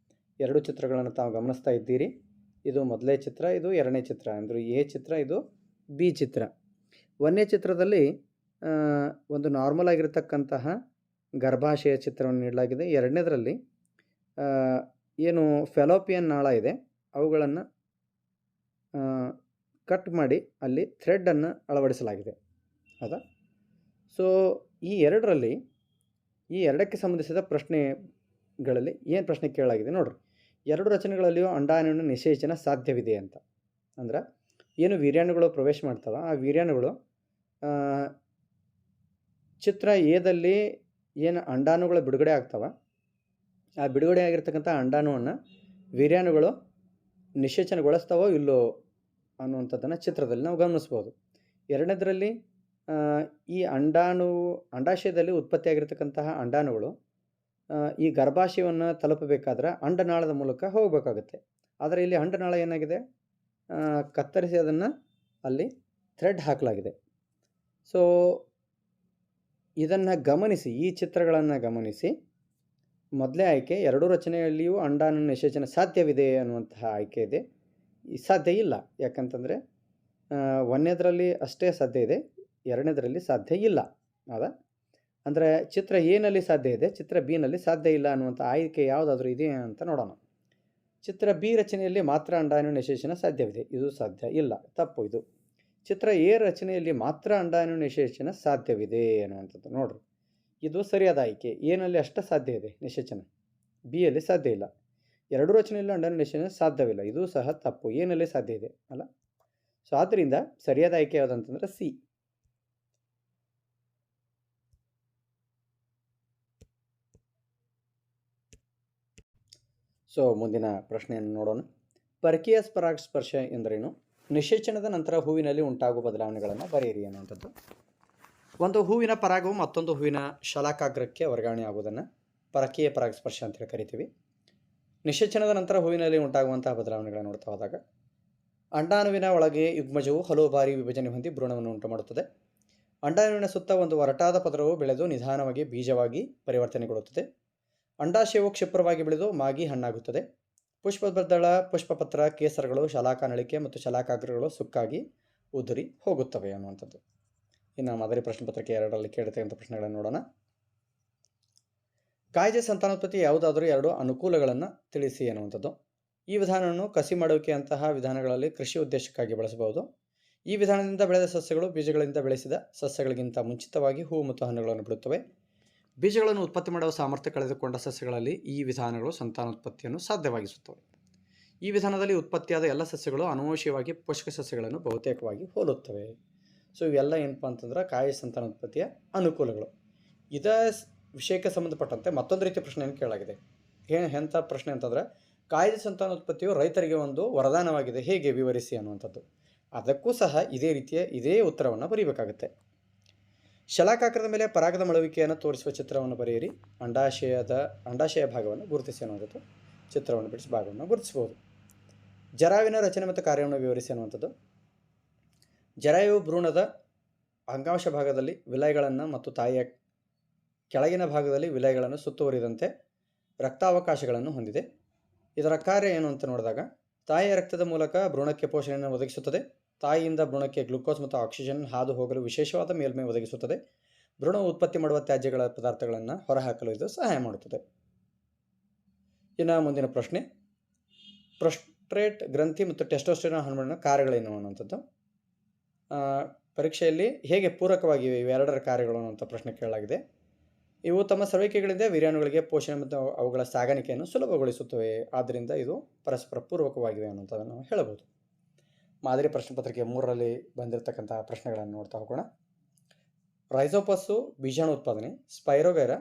2 ಚಿತ್ರಗಳನ್ನು ತಾವು ಗಮನಿಸ್ತಾ ಇದ್ದೀರಿ. ಇದು ಮೊದಲನೇ ಚಿತ್ರ, ಇದು 2ನೇ ಚಿತ್ರ. ಅಂದರೆ ಎ ಚಿತ್ರ, ಇದು ಬಿ ಚಿತ್ರ. 1ನೇ ಚಿತ್ರದಲ್ಲಿ ಒಂದು ನಾರ್ಮಲ್ ಆಗಿರತಕ್ಕಂತಹ ಗರ್ಭಾಶಯ ಚಿತ್ರವನ್ನು ನೀಡಲಾಗಿದೆ. 2ನೇದರಲ್ಲಿ ಏನು ಫೆಲೋಪಿಯನ್ ನಾಳ ಇದೆ ಅವುಗಳನ್ನು ಕಟ್ ಮಾಡಿ ಅಲ್ಲಿ ಥ್ರೆಡನ್ನು ಅಳವಡಿಸಲಾಗಿದೆ. ಹೌದಾ? ಸೊ ಈ 2ಕ್ಕೆ ಸಂಬಂಧಿಸಿದ ಪ್ರಶ್ನೆಗಳಲ್ಲಿ ಏನು ಪ್ರಶ್ನೆ ಕೇಳಲಾಗಿದೆ ನೋಡ್ರಿ. ಎರಡು ರಚನೆಗಳಲ್ಲಿಯೂ ಅಂಡಾಣುವಿನ ನಿಷೇಚನ ಸಾಧ್ಯವಿದೆ ಅಂತ. ಅಂದ್ರೆ ಏನು ವೀರ್ಯಾಣುಗಳು ಪ್ರವೇಶ ಮಾಡ್ತಾವ ಆ ವೀರ್ಯಾಣುಗಳು ಚಿತ್ರ ಎದಲ್ಲಿ ಏನು ಅಂಡಾಣುಗಳು ಬಿಡುಗಡೆ ಆಗ್ತಾವ ಆ ಬಿಡುಗಡೆ ಆಗಿರ್ತಕ್ಕಂಥ ಅಂಡಾಣುವನ್ನು ವೀರ್ಯಾಣುಗಳು ನಿಷೇಚನಗೊಳಿಸ್ತಾವೋ ಇಲ್ಲೋ ಅನ್ನುವಂಥದ್ದನ್ನು ಚಿತ್ರದಲ್ಲಿ ನಾವು ಗಮನಿಸ್ಬೋದು. ಎರಡನೇದರಲ್ಲಿ ಈ ಅಂಡಾಶಯದಲ್ಲಿ ಉತ್ಪತ್ತಿಯಾಗಿರ್ತಕ್ಕಂತಹ ಅಂಡಾಣುಗಳು ಈ ಗರ್ಭಾಶಯವನ್ನು ತಲುಪಬೇಕಾದ್ರೆ ಅಂಡನಾಳದ ಮೂಲಕ ಹೋಗಬೇಕಾಗುತ್ತೆ. ಆದರೆ ಇಲ್ಲಿ ಅಂಡನಾಳ ಏನಾಗಿದೆ, ಕತ್ತರಿಸಿ ಅದನ್ನು ಅಲ್ಲಿ ಥ್ರೆಡ್ ಹಾಕಲಾಗಿದೆ. ಸೊ ಇದನ್ನು ಗಮನಿಸಿ, ಈ ಚಿತ್ರಗಳನ್ನು ಗಮನಿಸಿ ಮೊದಲೇ ಆಯ್ಕೆ ಎರಡೂ ರಚನೆಯಲ್ಲಿಯೂ ಅಂಡಾಣು ನಿಷೇಚನ ಸಾಧ್ಯವಿದೆ ಅನ್ನುವಂತಹ ಆಯ್ಕೆ ಇದೆ. ಸಾಧ್ಯ ಇಲ್ಲ, ಯಾಕಂತಂದರೆ ಒಂದನೇದರಲ್ಲಿ ಅಷ್ಟೇ ಸಾಧ್ಯ ಇದೆ, ಎರಡನೇದರಲ್ಲಿ ಸಾಧ್ಯ ಇಲ್ಲ. ಹೌದಾ? ಅಂದರೆ ಚಿತ್ರ ಎನಲ್ಲಿ ಸಾಧ್ಯ ಇದೆ, ಚಿತ್ರ ಬಿ ನಲ್ಲಿ ಸಾಧ್ಯ ಇಲ್ಲ ಅನ್ನುವಂಥ ಆಯ್ಕೆ ಯಾವುದಾದ್ರೂ ಇದೆಯಾ ಅಂತ ನೋಡೋಣ. ಚಿತ್ರ ಬಿ ರಚನೆಯಲ್ಲಿ ಮಾತ್ರ ಅಂಡಾಣು ನಿಷೇಚನ ಸಾಧ್ಯವಿದೆ, ಇದು ಸಾಧ್ಯ ಇಲ್ಲ, ತಪ್ಪು ಇದು. ಚಿತ್ರ ಎ ರಚನೆಯಲ್ಲಿ ಮಾತ್ರ ಅಂಡಾಣು ನಿಷೇಚನ ಸಾಧ್ಯವಿದೆ ಅನ್ನುವಂಥದ್ದು ನೋಡ್ರಿ, ಇದು ಸರಿಯಾದ ಆಯ್ಕೆ. ಎನಲ್ಲಿ ಅಷ್ಟೇ ಸಾಧ್ಯ ಇದೆ ನಿಷೇಚನ, ಬಿಯಲ್ಲಿ ಸಾಧ್ಯ ಇಲ್ಲ. ಎರಡೂ ರಚನೆಯಲ್ಲಿ ಅಂಡಾಣು ನಿಷೇಚನ ಸಾಧ್ಯವಿಲ್ಲ, ಇದು ಸಹ ತಪ್ಪು, ಎನಲ್ಲಿ ಸಾಧ್ಯ ಇದೆ ಅಲ್ಲ. ಸೊ ಆದ್ದರಿಂದ ಸರಿಯಾದ ಆಯ್ಕೆ ಯಾವುದಂತಂದ್ರೆ ಸಿ. ಸೊ ಮುಂದಿನ ಪ್ರಶ್ನೆಯನ್ನು ನೋಡೋಣ. ಪರಕೀಯ ಪರಾಗಸ್ಪರ್ಶ ಎಂದರೇನು? ನಿಷೇಚನದ ನಂತರ ಹೂವಿನಲ್ಲಿ ಉಂಟಾಗುವ ಬದಲಾವಣೆಗಳನ್ನು ಬರೆಯಿರಿ ಅನ್ನುವಂಥದ್ದು. ಒಂದು ಹೂವಿನ ಪರಾಗವು ಮತ್ತೊಂದು ಹೂವಿನ ಶಲಾಕಾಗ್ರಕ್ಕೆ ವರ್ಗಾವಣೆ ಆಗುವುದನ್ನು ಪರಕೀಯ ಪರಾಗಸ್ಪರ್ಶ ಅಂತೇಳಿ ಕರಿತೀವಿ. ನಿಷೇಚನದ ನಂತರ ಹೂವಿನಲ್ಲಿ ಉಂಟಾಗುವಂತಹ ಬದಲಾವಣೆಗಳನ್ನು ನೋಡ್ತಾ ಹೋದಾಗ ಅಂಡಾಣುವಿನ ಒಳಗೆ ಯುಗ್ಮಜವು ಹಲವು ಬಾರಿ ವಿಭಜನೆ ಹೊಂದಿ ಭ್ರೂಣವನ್ನು ಉಂಟು ಮಾಡುತ್ತದೆ. ಅಂಡಾಣುವಿನ ಸುತ್ತ ಒಂದು ಒರಟಾದ ಪದರವು ಬೆಳೆದು ನಿಧಾನವಾಗಿ ಬೀಜವಾಗಿ ಪರಿವರ್ತನೆಗೊಳ್ಳುತ್ತದೆ. ಅಂಡಾಶಯವು ಕ್ಷಿಪ್ರವಾಗಿ ಬೆಳೆದು ಮಾಗಿ ಹಣ್ಣಾಗುತ್ತದೆ. ಪುಷ್ಪದಳ, ಪುಷ್ಪಪತ್ರ, ಕೇಸರಗಳು, ಶಲಾಕಾನಳಿಕೆ ಮತ್ತು ಶಲಾಕಾಗ್ರಗಳು ಸುಕ್ಕಾಗಿ ಉದುರಿ ಹೋಗುತ್ತವೆ ಅನ್ನುವಂಥದ್ದು. ಇನ್ನು ಮಾದರಿ ಪ್ರಶ್ನೆ ಪತ್ರಿಕೆ 2ರಲ್ಲಿ ಕೇಳಿರ್ತಕ್ಕಂಥ ಪ್ರಶ್ನೆಗಳನ್ನು ನೋಡೋಣ. ಕಾಯ್ದೆ ಸಂತಾನೋತ್ಪತ್ತಿ ಯಾವುದಾದರೂ ಎರಡು ಅನುಕೂಲಗಳನ್ನು ತಿಳಿಸಿ ಅನ್ನುವಂಥದ್ದು. ಈ ವಿಧಾನವನ್ನು ಕಸಿ ಮಾಡುವಿಕೆಯಂತಹ ವಿಧಾನಗಳಲ್ಲಿ ಕೃಷಿ ಉದ್ದೇಶಕ್ಕಾಗಿ ಬಳಸಬಹುದು. ಈ ವಿಧಾನದಿಂದ ಬೆಳೆದ ಸಸ್ಯಗಳು ಬೀಜಗಳಿಂದ ಬೆಳೆಸಿದ ಸಸ್ಯಗಳಿಗಿಂತ ಮುಂಚಿತವಾಗಿ ಹೂವು ಮತ್ತು ಹಣ್ಣುಗಳನ್ನು ಬಿಡುತ್ತವೆ. ಬೀಜಗಳನ್ನು ಉತ್ಪತ್ತಿ ಮಾಡುವ ಸಾಮರ್ಥ್ಯ ಕಳೆದುಕೊಂಡ ಸಸ್ಯಗಳಲ್ಲಿ ಈ ವಿಧಾನಗಳು ಸಂತಾನೋತ್ಪತ್ತಿಯನ್ನು ಸಾಧ್ಯವಾಗಿಸುತ್ತವೆ. ಈ ವಿಧಾನದಲ್ಲಿ ಉತ್ಪತ್ತಿಯಾದ ಎಲ್ಲ ಸಸ್ಯಗಳು ಅನುವಂಶೀಯವಾಗಿ ಪೋಷಕ ಸಸ್ಯಗಳನ್ನು ಬಹುತೇಕವಾಗಿ ಹೋಲುತ್ತವೆ. ಸೊ ಇವೆಲ್ಲ ಏನಪ್ಪ ಅಂತಂದ್ರೆ ಕಾಯ ಸಂತಾನೋತ್ಪತ್ತಿಯ ಅನುಕೂಲಗಳು. ಇದ ವಿಷಯಕ್ಕೆ ಸಂಬಂಧಪಟ್ಟಂತೆ ಮತ್ತೊಂದು ರೀತಿಯ ಪ್ರಶ್ನೆಯನ್ನು ಕೇಳಲಾಗಿದೆ. ಎಂಥ ಪ್ರಶ್ನೆ ಅಂತಂದರೆ, ಕಾಯ್ದೆ ಸಂತಾನೋತ್ಪತ್ತಿಯು ರೈತರಿಗೆ ಒಂದು ವರದಾನವಾಗಿದೆ, ಹೇಗೆ ವಿವರಿಸಿ ಅನ್ನುವಂಥದ್ದು. ಅದಕ್ಕೂ ಸಹ ಇದೇ ಉತ್ತರವನ್ನು ಬರೀಬೇಕಾಗುತ್ತೆ. ಶಲಾಕಾಗ್ರದ ಮೇಲೆ ಪರಾಗದ ಮಳುವಿಕೆಯನ್ನು ತೋರಿಸುವ ಚಿತ್ರವನ್ನು ಬರೆಯಿರಿ. ಅಂಡಾಶಯ ಭಾಗವನ್ನು ಗುರುತಿಸಿ ಅನ್ನುವಂಥದ್ದು. ಚಿತ್ರವನ್ನು ಬಿಡಿಸಿ ಭಾಗವನ್ನು ಗುರುತಿಸಬಹುದು. ಜರಾಯುವಿನ ರಚನೆ ಮತ್ತು ಕಾರ್ಯವನ್ನು ವಿವರಿಸಿ ಅನ್ನುವಂಥದ್ದು. ಜರಾಯು ಭ್ರೂಣದ ಅಂಗಾಂಶ ಭಾಗದಲ್ಲಿ ವಿಲಯಗಳನ್ನು ಮತ್ತು ತಾಯಿಯ ಕೆಳಗಿನ ಭಾಗದಲ್ಲಿ ವಿಲಯಗಳನ್ನು ಸುತ್ತುವರಿದಂತೆ ರಕ್ತಾವಕಾಶಗಳನ್ನು ಹೊಂದಿದೆ. ಇದರ ಕಾರ್ಯ ಏನು ಅಂತ ನೋಡಿದಾಗ, ತಾಯಿಯ ರಕ್ತದ ಮೂಲಕ ಭ್ರೂಣಕ್ಕೆ ಪೋಷಣೆಯನ್ನು ಒದಗಿಸುತ್ತದೆ. ತಾಯಿಯಿಂದ ಭ್ರೂಣಕ್ಕೆ ಗ್ಲೂಕೋಸ್ ಮತ್ತು ಆಕ್ಸಿಜನ್ ಹಾದು ಹೋಗಲು ವಿಶೇಷವಾದ ಮೇಲ್ಮೈ ಒದಗಿಸುತ್ತದೆ. ಭ್ರೂಣ ಉತ್ಪತ್ತಿ ಮಾಡುವ ತ್ಯಾಜ್ಯಗಳ ಪದಾರ್ಥಗಳನ್ನು ಹೊರಹಾಕಲು ಇದು ಸಹಾಯ ಮಾಡುತ್ತದೆ. ಇನ್ನು ಮುಂದಿನ ಪ್ರಶ್ನೆ, ಪ್ರೊಸ್ಟೇಟ್ ಗ್ರಂಥಿ ಮತ್ತು ಟೆಸ್ಟೋಸ್ಟೆರಾನ್ ಹಾರ್ಮೋನ್ನ ಕಾರ್ಯಗಳೇನು ಅನ್ನುವಂಥದ್ದು. ಪರೀಕ್ಷೆಯಲ್ಲಿ ಹೇಗೆ ಪೂರಕವಾಗಿವೆ ಇವೆರಡರ ಕಾರ್ಯಗಳು ಅನ್ನುವಂಥ ಪ್ರಶ್ನೆ ಕೇಳಲಾಗಿದೆ. ಇವು ತಮ್ಮ ಸ್ರವಿಕೆಗಳಿಂದ ವೀರ್ಯಾಣುಗಳಿಗೆ ಪೋಷಣೆ ಮತ್ತು ಅವುಗಳ ಸಾಗಾಣಿಕೆಯನ್ನು ಸುಲಭಗೊಳಿಸುತ್ತವೆ. ಆದ್ದರಿಂದ ಇದು ಪರಸ್ಪರ ಪೂರ್ವಕವಾಗಿವೆ ಅನ್ನುವಂಥದ್ದನ್ನು ನಾವು ಹೇಳಬಹುದು. ಮಾದರಿ ಪ್ರಶ್ನೆ ಪತ್ರಿಕೆ 3ರಲ್ಲಿ ಬಂದಿರತಕ್ಕಂಥ ಪ್ರಶ್ನೆಗಳನ್ನು ನೋಡ್ತಾ ಹೋಗೋಣ. ರೈಸೋಪಸ್ಸು ಬೀಜಾಣು ಉತ್ಪಾದನೆ, ಸ್ಪೈರೋಗೈರ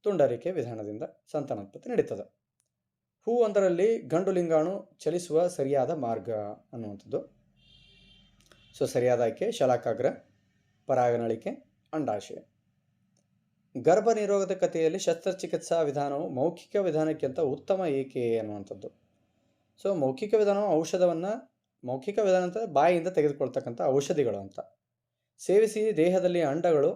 ತುಂಡರಿಕೆ ವಿಧಾನದಿಂದ ಸಂತಾನೋತ್ಪತ್ತಿ ನಡೀತದೆ. ಹೂವೊಂದರಲ್ಲಿ ಗಂಡು ಲಿಂಗಾಣು ಚಲಿಸುವ ಸರಿಯಾದ ಮಾರ್ಗ ಅನ್ನುವಂಥದ್ದು. ಸೊ ಸರಿಯಾದ ಆಯ್ಕೆ ಶಲಾಕಾಗ್ರ, ಪರಾಗನಳಿಕೆ, ಅಂಡಾಶಯ. ಗರ್ಭ ನಿರೋಧಕತೆಯಲ್ಲಿ ಶಸ್ತ್ರಚಿಕಿತ್ಸಾ ವಿಧಾನವು ಮೌಖಿಕ ವಿಧಾನಕ್ಕಿಂತ ಉತ್ತಮ ಏಕೆ ಅನ್ನುವಂಥದ್ದು. ಸೊ ಮೌಖಿಕ ವಿಧಾನ ಅಂತ ಬಾಯಿಯಿಂದ ತೆಗೆದುಕೊಳ್ತಕ್ಕಂಥ ಔಷಧಿಗಳು ಅಂತ. ಸೇವಿಸಿ ದೇಹದಲ್ಲಿ ಅಂಡಗಳು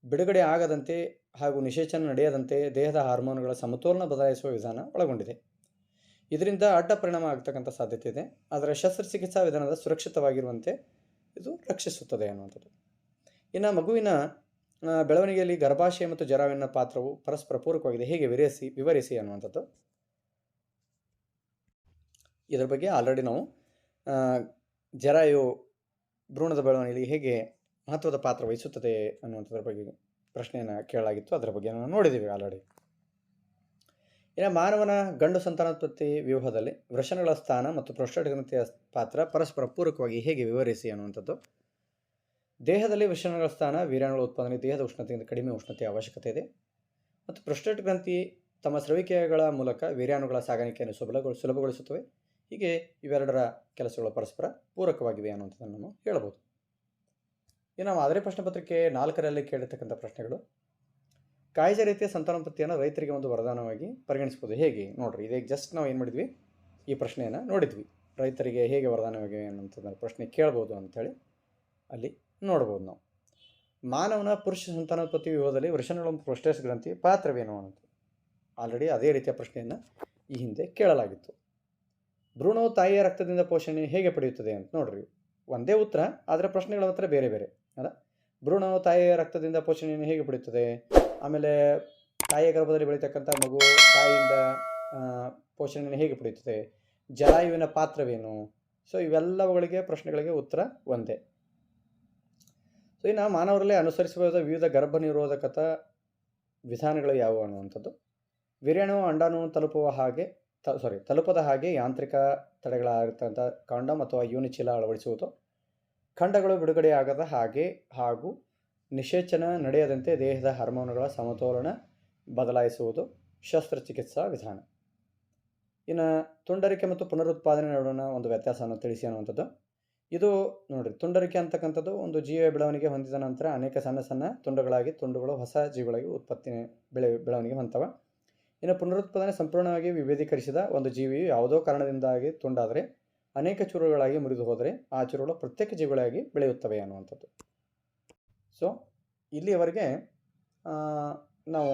ಬಿಡುಗಡೆ ಆಗದಂತೆ ಹಾಗೂ ನಿಷೇಚನ ನಡೆಯದಂತೆ ದೇಹದ ಹಾರ್ಮೋನ್ಗಳ ಸಮತೋಲನ ಬದಲಾಯಿಸುವ ವಿಧಾನ ಒಳಗೊಂಡಿದೆ. ಇದರಿಂದ ಅಡ್ಡ ಪರಿಣಾಮ ಆಗ್ತಕ್ಕಂಥ ಸಾಧ್ಯತೆ ಇದೆ. ಆದರೆ ಶಸ್ತ್ರಚಿಕಿತ್ಸಾ ವಿಧಾನದ ಸುರಕ್ಷಿತವಾಗಿರುವಂತೆ ಇದು ರಕ್ಷಿಸುತ್ತದೆ ಅನ್ನುವಂಥದ್ದು. ಇನ್ನು ಮಗುವಿನ ಬೆಳವಣಿಗೆಯಲ್ಲಿ ಗರ್ಭಾಶಯ ಮತ್ತು ಜರಾಯುವಿನ ಪಾತ್ರವು ಪರಸ್ಪರ ಪೂರಕವಾಗಿದೆ, ಹೇಗೆ ವಿವರಿಸಿ ಅನ್ನುವಂಥದ್ದು. ಇದರ ಬಗ್ಗೆ ಆಲ್ರೆಡಿ ನಾವು ಜರಾಯು ಭ್ರೂಣದ ಬೆಳವಣಿಗೆಯಲ್ಲಿ ಹೇಗೆ ಮಹತ್ವದ ಪಾತ್ರ ವಹಿಸುತ್ತದೆ ಅನ್ನುವಂಥದ್ರ ಬಗ್ಗೆ ಪ್ರಶ್ನೆಯನ್ನು ಕೇಳಲಾಗಿತ್ತು. ಅದರ ಬಗ್ಗೆ ನಾವು ನೋಡಿದ್ದೀವಿ ಆಲ್ರೆಡಿ. ಇನ್ನು ಮಾನವನ ಗಂಡು ಸಂತಾನೋತ್ಪತ್ತಿ ವ್ಯೂಹದಲ್ಲಿ ವೃಷಣಗಳ ಸ್ಥಾನ ಮತ್ತು ಪ್ರೊಸ್ಟೇಟ್ ಗ್ರಂಥಿಯ ಪಾತ್ರ ಪರಸ್ಪರ ಪೂರಕವಾಗಿ ಹೇಗೆ ವಿವರಿಸಿ ಅನ್ನುವಂಥದ್ದು. ದೇಹದಲ್ಲಿ ವೃಷಣಗಳ ಸ್ಥಾನ ವೀರ್ಯಾಣುಗಳ ಉತ್ಪಾದನೆ ದೇಹದ ಉಷ್ಣತೆಯಿಂದ ಕಡಿಮೆ ಉಷ್ಣತೆಯ ಅವಶ್ಯಕತೆ ಇದೆ ಮತ್ತು ಪ್ರೊಸ್ಟೇಟ್ ಗ್ರಂಥಿ ತಮ್ಮ ಸ್ರವಿಕೆಗಳ ಮೂಲಕ ವೀರ್ಯಾಣುಗಳ ಸಾಗಾಣಿಕೆಯನ್ನು ಸುಲಭಗೊಳಿಸುತ್ತವೆ. ಹೀಗೆ ಇವೆರಡರ ಕೆಲಸಗಳು ಪರಸ್ಪರ ಪೂರಕವಾಗಿವೆ ಅನ್ನುವಂಥದ್ದನ್ನು ನಾವು ಹೇಳಬಹುದು. ಇನ್ನು ಮಾದರಿ ಪ್ರಶ್ನೆ ಪತ್ರಿಕೆ 4ರಲ್ಲಿ ಕೇಳಿರ್ತಕ್ಕಂಥ ಪ್ರಶ್ನೆಗಳು. ಕಾಯಿಜ ರೀತಿಯ ಸಂತಾನೋತ್ಪತ್ತಿಯನ್ನು ರೈತರಿಗೆ ಒಂದು ವರದಾನವಾಗಿ ಪರಿಗಣಿಸ್ಬೋದು. ಹೇಗೆ ನೋಡ್ರಿ, ಇದೇ ಜಸ್ಟ್ ನಾವು ಏನು ಮಾಡಿದ್ವಿ, ಈ ಪ್ರಶ್ನೆಯನ್ನು ನೋಡಿದ್ವಿ. ರೈತರಿಗೆ ಹೇಗೆ ವರದಾನವಾಗಿವೆ ಅನ್ನೋಂಥದ್ದು ಪ್ರಶ್ನೆ ಕೇಳ್ಬೋದು ಅಂಥೇಳಿ ಅಲ್ಲಿ ನೋಡ್ಬೋದು ನಾವು. ಮಾನವನ ಪುರುಷ ಸಂತಾನೋತ್ಪತ್ತಿ ವ್ಯೂಹದಲ್ಲಿ ವೃಷಣಗಳ ಪ್ರೊಸ್ಟೇಟ್ ಗ್ರಂಥಿ ಪಾತ್ರವೇನು ಅನ್ನೋದು ಆಲ್ರೆಡಿ ಅದೇ ರೀತಿಯ ಪ್ರಶ್ನೆಯನ್ನು ಈ ಹಿಂದೆ ಕೇಳಲಾಗಿತ್ತು. ಭ್ರೂಣವು ತಾಯಿಯ ರಕ್ತದಿಂದ ಪೋಷಣೆ ಹೇಗೆ ಪಡೆಯುತ್ತದೆ ಅಂತ ನೋಡ್ರಿ, ಒಂದೇ ಉತ್ತರ, ಆದರೆ ಪ್ರಶ್ನೆಗಳ ಉತ್ತರ ಬೇರೆ ಬೇರೆ ಅಲ್ಲ. ಭ್ರೂಣವು ತಾಯಿಯ ರಕ್ತದಿಂದ ಪೋಷಣೆಯನ್ನು ಹೇಗೆ ಪಡೆಯುತ್ತದೆ, ಆಮೇಲೆ ತಾಯಿಯ ಗರ್ಭದಲ್ಲಿ ಬೆಳೀತಕ್ಕಂಥ ಮಗು ತಾಯಿಯಿಂದ ಪೋಷಣೆಯನ್ನು ಹೇಗೆ ಪಡೆಯುತ್ತದೆ, ಜರಾಯುವಿನ ಪಾತ್ರವೇನು. ಸೊ ಇವೆಲ್ಲವುಗಳಿಗೆ ಪ್ರಶ್ನೆಗಳಿಗೆ ಉತ್ತರ ಒಂದೇ. ಸೊ ಇನ್ನು ಮಾನವರಲ್ಲಿ ಅನುಸರಿಸಬಹುದಾದ ವಿವಿಧ ಗರ್ಭ ನಿರೋಧಕತ ವಿಧಾನಗಳು ಯಾವುವು ಅನ್ನುವಂಥದ್ದು. ವೀರ್ಯಾಣು ಅಂಡಾಣು ತಲುಪದ ಹಾಗೆ ಯಾಂತ್ರಿಕ ತಡೆಗಳಾಗಿರ್ತಕ್ಕಂಥ ಕಾಂಡಮ್ ಅಥವಾ ಯೂನಿಚೀಲ ಅಳವಡಿಸುವುದು, ಖಂಡಗಳು ಬಿಡುಗಡೆಯಾಗದ ಹಾಗೆ ಹಾಗೂ ನಿಷೇಚನ ನಡೆಯದಂತೆ ದೇಹದ ಹಾರ್ಮೋನುಗಳ ಸಮತೋಲನ ಬದಲಾಯಿಸುವುದು ಶಸ್ತ್ರಚಿಕಿತ್ಸಾ ವಿಧಾನ. ಇನ್ನು ತುಂಡರಿಕೆ ಮತ್ತು ಪುನರುತ್ಪಾದನೆ ನಡುವಿನ ಒಂದು ವ್ಯತ್ಯಾಸವನ್ನು ತಿಳಿಸಿ ಅನ್ನುವಂಥದ್ದು. ಇದು ನೋಡಿರಿ, ತುಂಡರಿಕೆ ಅಂತಕ್ಕಂಥದ್ದು ಒಂದು ಜೀವಿಯ ಬೆಳವಣಿಗೆ ಹೊಂದಿದ ನಂತರ ಅನೇಕ ಸಣ್ಣ ಸಣ್ಣ ತುಂಡುಗಳು ಹೊಸ ಜೀವಿಗಳಾಗಿ ಬೆಳವಣಿಗೆ ಹೊಂದವೆ. ಇನ್ನು ಪುನರುತ್ಪಾದನೆ ಸಂಪೂರ್ಣವಾಗಿ ವಿಭೇದೀಕರಿಸಿದ ಒಂದು ಜೀವಿಯು ಯಾವುದೋ ಕಾರಣದಿಂದಾಗಿ ತುಂಡಾದರೆ ಅನೇಕ ಚೂರುಗಳಾಗಿ ಮುರಿದು ಹೋದರೆ ಆ ಚೂರುಗಳು ಪ್ರತ್ಯೇಕ ಜೀವಿಗಳಾಗಿ ಬೆಳೆಯುತ್ತವೆ ಅನ್ನುವಂಥದ್ದು. ಸೊ ಇಲ್ಲಿಯವರೆಗೆ ನಾವು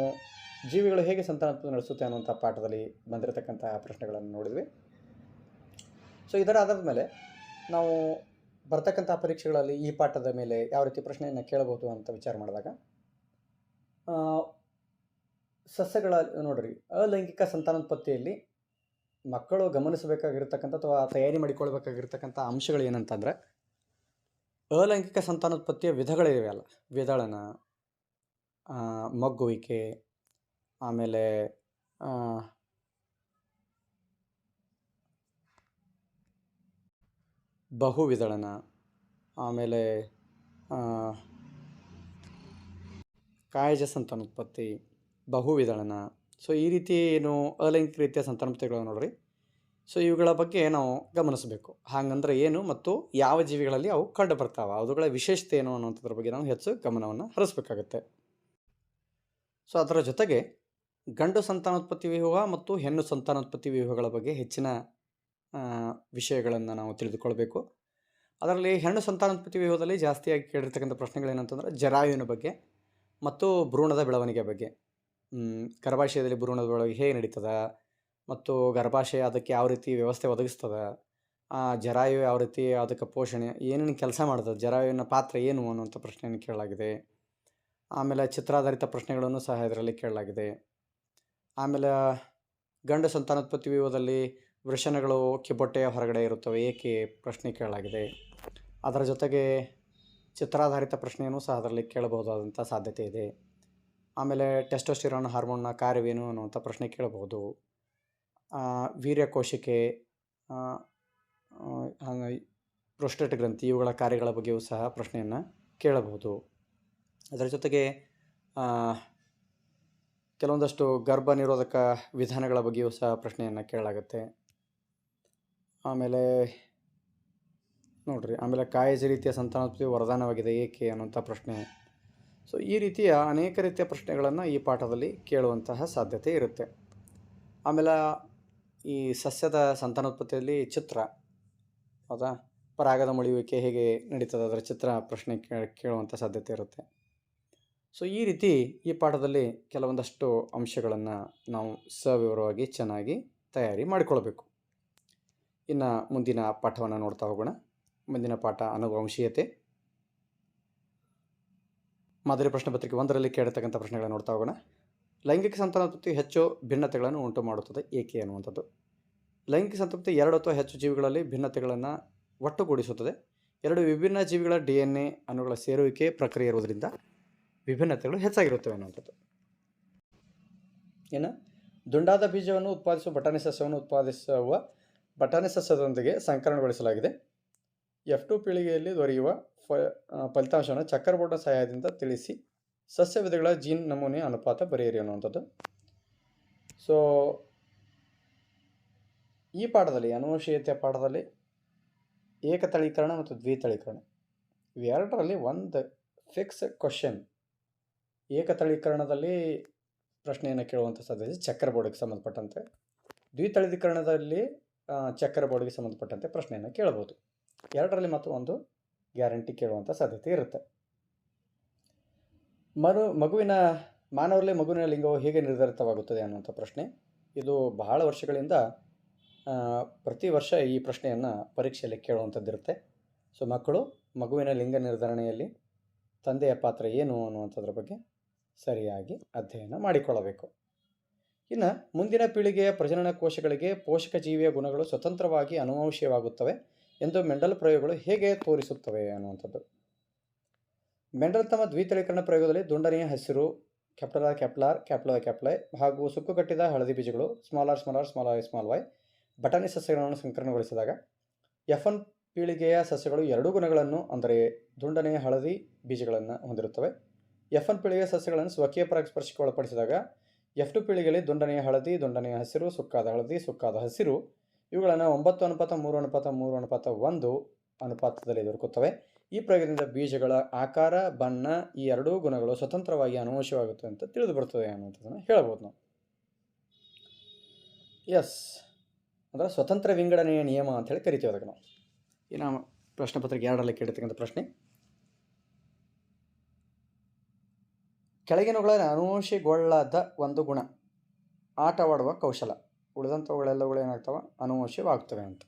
ಜೀವಿಗಳು ಹೇಗೆ ಸಂತಾನೋತ್ಪತ್ತಿ ನಡೆಸುತ್ತೆ ಅನ್ನುವಂಥ ಪಾಠದಲ್ಲಿ ಬಂದಿರತಕ್ಕಂಥ ಪ್ರಶ್ನೆಗಳನ್ನು ನೋಡಿದ್ವಿ. ಸೊ ಇದರ ಆಧಾರದ ಮೇಲೆ ನಾವು ಬರ್ತಕ್ಕಂಥ ಪರೀಕ್ಷೆಗಳಲ್ಲಿ ಈ ಪಾಠದ ಮೇಲೆ ಯಾವ ರೀತಿ ಪ್ರಶ್ನೆಯನ್ನು ಕೇಳಬಹುದು ಅಂತ ವಿಚಾರ ಮಾಡಿದಾಗ, ಸಸ್ಯಗಳ ನೋಡ್ರಿ, ಅಲೈಂಗಿಕ ಸಂತಾನೋತ್ಪತ್ತಿಯಲ್ಲಿ ಮಕ್ಕಳು ಗಮನಿಸಬೇಕಾಗಿರ್ತಕ್ಕಂಥ ಅಥವಾ ತಯಾರಿ ಮಾಡಿಕೊಳ್ಬೇಕಾಗಿರ್ತಕ್ಕಂಥ ಅಂಶಗಳು ಏನಂತಂದರೆ, ಅಲೈಂಗಿಕ ಸಂತಾನೋತ್ಪತ್ತಿಯ ವಿಧಗಳಿವೆಯಲ್ಲ, ವಿದಳನ, ಮಗ್ಗುವಿಕೆ, ಆಮೇಲೆ ಬಹುವಿದಳನ, ಆಮೇಲೆ ಕಾಯಜ ಸಂತಾನೋತ್ಪತ್ತಿ, ಬಹುವಿದಳನ. ಸೊ ಈ ರೀತಿ ಏನು ಅಲೈಂಗಿಕ ರೀತಿಯ ಸಂತಾನೋತ್ಪತ್ತಿಗಳು ನೋಡ್ರಿ. ಸೊ ಇವುಗಳ ಬಗ್ಗೆ ನಾವು ಗಮನಿಸಬೇಕು. ಹಾಗಂದ್ರೆ ಏನು ಮತ್ತು ಯಾವ ಜೀವಿಗಳಲ್ಲಿ ಅವು ಕಂಡು ಬರ್ತಾವೆ, ಅವುಗಳ ವಿಶೇಷತೆ ಏನು ಅನ್ನೋಂಥದ್ರ ಬಗ್ಗೆ ನಾವು ಹೆಚ್ಚು ಗಮನವನ್ನು ಹರಿಸ್ಬೇಕಾಗತ್ತೆ. ಸೊ ಅದರ ಜೊತೆಗೆ ಗಂಡು ಸಂತಾನೋತ್ಪತ್ತಿ ವ್ಯೂಹ ಮತ್ತು ಹೆಣ್ಣು ಸಂತಾನೋತ್ಪತ್ತಿ ವ್ಯೂಹಗಳ ಬಗ್ಗೆ ಹೆಚ್ಚಿನ ವಿಷಯಗಳನ್ನು ನಾವು ತಿಳಿದುಕೊಳ್ಬೇಕು. ಅದರಲ್ಲಿ ಹೆಣ್ಣು ಸಂತಾನೋತ್ಪತ್ತಿ ವ್ಯೂಹದಲ್ಲಿ ಜಾಸ್ತಿಯಾಗಿ ಕೇಳಿರ್ತಕ್ಕಂಥ ಪ್ರಶ್ನೆಗಳೇನಂತಂದ್ರೆ ಜರಾಯುವಿನ ಬಗ್ಗೆ ಮತ್ತು ಭ್ರೂಣದ ಬೆಳವಣಿಗೆ ಬಗ್ಗೆ. ಗರ್ಭಾಶಯದಲ್ಲಿ ಭ್ರೂಣದ ಬೆಳವಣಿಗೆ ಹೇಗೆ ನಡೀತದೆ ಮತ್ತು ಗರ್ಭಾಶಯ ಅದಕ್ಕೆ ಯಾವ ರೀತಿ ವ್ಯವಸ್ಥೆ ಒದಗಿಸ್ತದೆ, ಜರಾಯು ಯಾವ ರೀತಿ ಅದಕ್ಕೆ ಪೋಷಣೆ ಏನೇನು ಕೆಲಸ ಮಾಡ್ತದೆ, ಜರಾಯುವಿನ ಪಾತ್ರ ಏನು ಅನ್ನುವಂಥ ಪ್ರಶ್ನೆಯನ್ನು ಕೇಳಲಾಗಿದೆ. ಆಮೇಲೆ ಚಿತ್ರಾಧಾರಿತ ಪ್ರಶ್ನೆಗಳನ್ನು ಸಹ ಇದರಲ್ಲಿ ಕೇಳಲಾಗಿದೆ. ಆಮೇಲೆ ಗಂಡು ಸಂತಾನೋತ್ಪತ್ತಿ ವ್ಯೂಹದಲ್ಲಿ ವೃಷಣಗಳು ಕಿಬ್ಬೊಟ್ಟೆಯ ಹೊರಗಡೆ ಇರುತ್ತವೆ ಏಕೆ ಪ್ರಶ್ನೆ ಕೇಳಲಾಗಿದೆ. ಅದರ ಜೊತೆಗೆ ಚಿತ್ರಾಧಾರಿತ ಪ್ರಶ್ನೆಯನ್ನು ಸಹ ಅದರಲ್ಲಿ ಕೇಳಬಹುದಾದಂಥ ಸಾಧ್ಯತೆ ಇದೆ. ಆಮೇಲೆ ಟೆಸ್ಟೋಸ್ಟಿರಾನ್ ಹಾರ್ಮೋನ್ನ ಕಾರ್ಯವೇನು ಅನ್ನುವಂಥ ಪ್ರಶ್ನೆ ಕೇಳಬಹುದು. ವೀರ್ಯಕೋಶಿಕೆ, ಪ್ರೊಸ್ಟೇಟ್ ಗ್ರಂಥಿ ಇವುಗಳ ಕಾರ್ಯಗಳ ಬಗ್ಗೆಯೂ ಸಹ ಪ್ರಶ್ನೆಯನ್ನು ಕೇಳಬಹುದು. ಅದರ ಜೊತೆಗೆ ಕೆಲವೊಂದಷ್ಟು ಗರ್ಭ ನಿರೋಧಕ ವಿಧಾನಗಳ ಬಗ್ಗೆಯೂ ಸಹ ಪ್ರಶ್ನೆಯನ್ನು ಕೇಳಲಾಗುತ್ತೆ. ಆಮೇಲೆ ನೋಡ್ರಿ, ಆಮೇಲೆ ಕಾಯಜ ರೀತಿಯ ಸಂತಾನೋತ್ಪತ್ತಿ ವರದಾನವಾಗಿದೆ ಏಕೆ ಅನ್ನುವಂಥ ಪ್ರಶ್ನೆ. ಸೊ ಈ ರೀತಿಯ ಅನೇಕ ರೀತಿಯ ಪ್ರಶ್ನೆಗಳನ್ನು ಈ ಪಾಠದಲ್ಲಿ ಕೇಳುವಂತಹ ಸಾಧ್ಯತೆ ಇರುತ್ತೆ. ಆಮೇಲೆ ಈ ಸಸ್ಯದ ಸಂತಾನೋತ್ಪತ್ತಿಯಲ್ಲಿ ಚಿತ್ರ, ಹೌದಾ, ಪರಾಗದ ಮೊಳೆಯುವಿಕೆ ಹೇಗೆ ನಡೀತದೆ ಅದರ ಚಿತ್ರ ಪ್ರಶ್ನೆ ಕೇಳುವಂಥ ಸಾಧ್ಯತೆ ಇರುತ್ತೆ. ಸೊ ಈ ರೀತಿ ಈ ಪಾಠದಲ್ಲಿ ಕೆಲವೊಂದಷ್ಟು ಅಂಶಗಳನ್ನು ನಾವು ಸವಿವರವಾಗಿ ಚೆನ್ನಾಗಿ ತಯಾರಿ ಮಾಡಿಕೊಳ್ಬೇಕು. ಇನ್ನು ಮುಂದಿನ ಪಾಠವನ್ನು ನೋಡ್ತಾ ಹೋಗೋಣ. ಮುಂದಿನ ಪಾಠ ಅನುವಂಶೀಯತೆ. ಮಾದರಿ ಪ್ರಶ್ನೆ ಪತ್ರಿಕೆ 1ರಲ್ಲಿ ಕೇಳಿರ್ತಕ್ಕಂಥ ಪ್ರಶ್ನೆಗಳನ್ನು ನೋಡ್ತಾ ಹೋಗೋಣ. ಲೈಂಗಿಕ ಸಂತಾನೋತ್ಪತ್ತಿ ಹೆಚ್ಚು ಭಿನ್ನತೆಗಳನ್ನು ಉಂಟು ಮಾಡುತ್ತದೆ ಏಕೆ ಅನ್ನುವಂಥದ್ದು. ಲೈಂಗಿಕ ಸಂತಾನೋತ್ಪತ್ತಿ 2 ಅಥವಾ ಹೆಚ್ಚು ಜೀವಿಗಳಲ್ಲಿ ಭಿನ್ನತೆಗಳನ್ನು ಒಟ್ಟುಗೂಡಿಸುತ್ತದೆ. 2 ವಿಭಿನ್ನ ಜೀವಿಗಳ DNA ಅಣುಗಳ ಸೇರುವಿಕೆ ಪ್ರಕ್ರಿಯೆ ಇರುವುದರಿಂದ ವಿಭಿನ್ನತೆಗಳು ಹೆಚ್ಚಾಗಿರುತ್ತವೆ ಅನ್ನುವಂಥದ್ದು. ಇನ್ನು ದುಂಡಾದ ಬೀಜವನ್ನು ಉತ್ಪಾದಿಸುವ ಬಟಾಣಿ ಸಸ್ಯದೊಂದಿಗೆ ಸಂಕರಣಗೊಳಿಸಲಾಗಿದೆ. F2 ಪೀಳಿಗೆಯಲ್ಲಿ ದೊರೆಯುವ ಫಲಿತಾಂಶವನ್ನು ಚಕ್ಕರ್ ಬೋರ್ಡ್ನ ಸಹಾಯದಿಂದ ತಿಳಿಸಿ ಸಸ್ಯ ವಿಧಗಳ ಜೀನ್ ನಮೂನೆ ಅನುಪಾತ ಬರೆಯಿರಿ ಅನ್ನುವಂಥದ್ದು. ಸೊ ಈ ಪಾಠದಲ್ಲಿ ಅನುವಂಶೀಯತೆಯ ಪಾಠದಲ್ಲಿ ಏಕತಳೀಕರಣ ಮತ್ತು ದ್ವಿತಳೀಕರಣ ಇವೆರಡರಲ್ಲಿ ಒಂದು ಫಿಕ್ಸ್ ಕ್ವಶನ್ ಏಕತಳೀಕರಣದಲ್ಲಿ ಪ್ರಶ್ನೆಯನ್ನು ಕೇಳುವಂಥ ಸಾಧ್ಯತೆ ಚಕ್ಕರ್ ಬೋರ್ಡ್ಗೆ ಸಂಬಂಧಪಟ್ಟಂತೆ, ದ್ವಿತಳೀಕರಣದಲ್ಲಿ ಚಕ್ಕರ್ ಬೋರ್ಡ್ಗೆ ಸಂಬಂಧಪಟ್ಟಂತೆ ಪ್ರಶ್ನೆಯನ್ನು ಕೇಳಬಹುದು. ಎರಡರಲ್ಲಿ ಮತ್ತು ಒಂದು ಗ್ಯಾರಂಟಿ ಕೇಳುವಂಥ ಸಾಧ್ಯತೆ ಇರುತ್ತೆ. ಮಾನವರಲ್ಲಿ ಮಗುವಿನ ಲಿಂಗವು ಹೇಗೆ ನಿರ್ಧರಿತವಾಗುತ್ತದೆ ಅನ್ನುವಂಥ ಪ್ರಶ್ನೆ. ಇದು ಬಹಳ ವರ್ಷಗಳಿಂದ ಪ್ರತಿ ವರ್ಷ ಈ ಪ್ರಶ್ನೆಯನ್ನು ಪರೀಕ್ಷೆಯಲ್ಲಿ ಕೇಳುವಂಥದ್ದಿರುತ್ತೆ. ಸೊ ಮಗುವಿನ ಲಿಂಗ ನಿರ್ಧರಣೆಯಲ್ಲಿ ತಂದೆಯ ಪಾತ್ರ ಏನು ಅನ್ನುವಂಥದ್ರ ಬಗ್ಗೆ ಸರಿಯಾಗಿ ಅಧ್ಯಯನ ಮಾಡಿಕೊಳ್ಳಬೇಕು. ಇನ್ನು ಮುಂದಿನ ಪೀಳಿಗೆಯ ಪ್ರಜನನ ಕೋಶಗಳಿಗೆ ಪೋಷಕ ಜೀವಿಯ ಗುಣಗಳು ಸ್ವತಂತ್ರವಾಗಿ ಅನುವಂಶೀಯವಾಗುತ್ತವೆ ಎಂದು ಮೆಂಡಲ್ ಪ್ರಯೋಗಗಳು ಹೇಗೆ ತೋರಿಸುತ್ತವೆ ಅನ್ನುವಂಥದ್ದು. ಮೆಂಡಲ್ ತಮ್ಮ ದ್ವಿತಳೀಕರಣ ಪ್ರಯೋಗದಲ್ಲಿ ದುಂಡನೆಯ ಹಸಿರು ಕ್ಯಾಪ್ಲಾಯ್ ಹಾಗೂ ಸುಕ್ಕುಗಟ್ಟಿದ ಹಳದಿ ಬೀಜಗಳು ಸ್ಮಾಲ್ y ಬಟಾಣಿ ಸಸ್ಯಗಳನ್ನು ಸಂಕರಣಗೊಳಿಸಿದಾಗ F1 ಪೀಳಿಗೆಯ ಸಸ್ಯಗಳು ಎರಡೂ ಗುಣಗಳನ್ನು ಅಂದರೆ ದುಂಡನೆಯ ಹಳದಿ ಬೀಜಗಳನ್ನು ಹೊಂದಿರುತ್ತವೆ. F1 ಪೀಳಿಗೆಯ ಸಸ್ಯಗಳನ್ನು ಸ್ವಕೀಯ ಪರಾಗಸ್ಪರ್ಶಕ್ಕೆ ಒಳಪಡಿಸಿದಾಗ F2 ಪೀಳಿಗೆಯಲ್ಲಿ ದುಂಡನೆಯ ಹಳದಿ, ದುಂಡನೆಯ ಹಸಿರು, ಸುಕ್ಕಾದ ಹಳದಿ, ಸುಕ್ಕಾದ ಹಸಿರು ಇವುಗಳನ್ನು 9:3:3:1 ಅನುಪಾತದಲ್ಲಿ ದೊರಕುತ್ತವೆ. ಈ ಪ್ರಯೋಗದಿಂದ ಬೀಜಗಳ ಆಕಾರ, ಬಣ್ಣ ಈ ಎರಡೂ ಗುಣಗಳು ಸ್ವತಂತ್ರವಾಗಿ ಅನುವಂಶೀಯವಾಗುತ್ತವೆ ಅಂತ ತಿಳಿದು ಬರ್ತದೆ ಅನ್ನುವಂಥದ್ದನ್ನು ಹೇಳ್ಬೋದು ನಾವು. ಅಂದರೆ ಸ್ವತಂತ್ರ ವಿಂಗಡಣೆಯ ನಿಯಮ ಅಂತೇಳಿ ಕರಿತೀವಿ ಅದಕ್ಕೆ ನಾವು. ಇನ್ನು ಪ್ರಶ್ನೆ ಪತ್ರಿಕೆ 2ರಲ್ಲಿ ಕೇಳಿರ್ತಕ್ಕಂಥ ಪ್ರಶ್ನೆ, ಕೆಳಗಿನವುಗಳ ಅನುವಂಶಿಗೊಳ್ಳದ ಒಂದು ಗುಣ ಆಟವಾಡುವ ಕೌಶಲ, ಉಳಿದಂಥವುಗಳೆಲ್ಲಗಳು ಏನಾಗ್ತವೆ ಅನುವಂಶೀಯವಾಗ್ತವೆ ಅಂತ.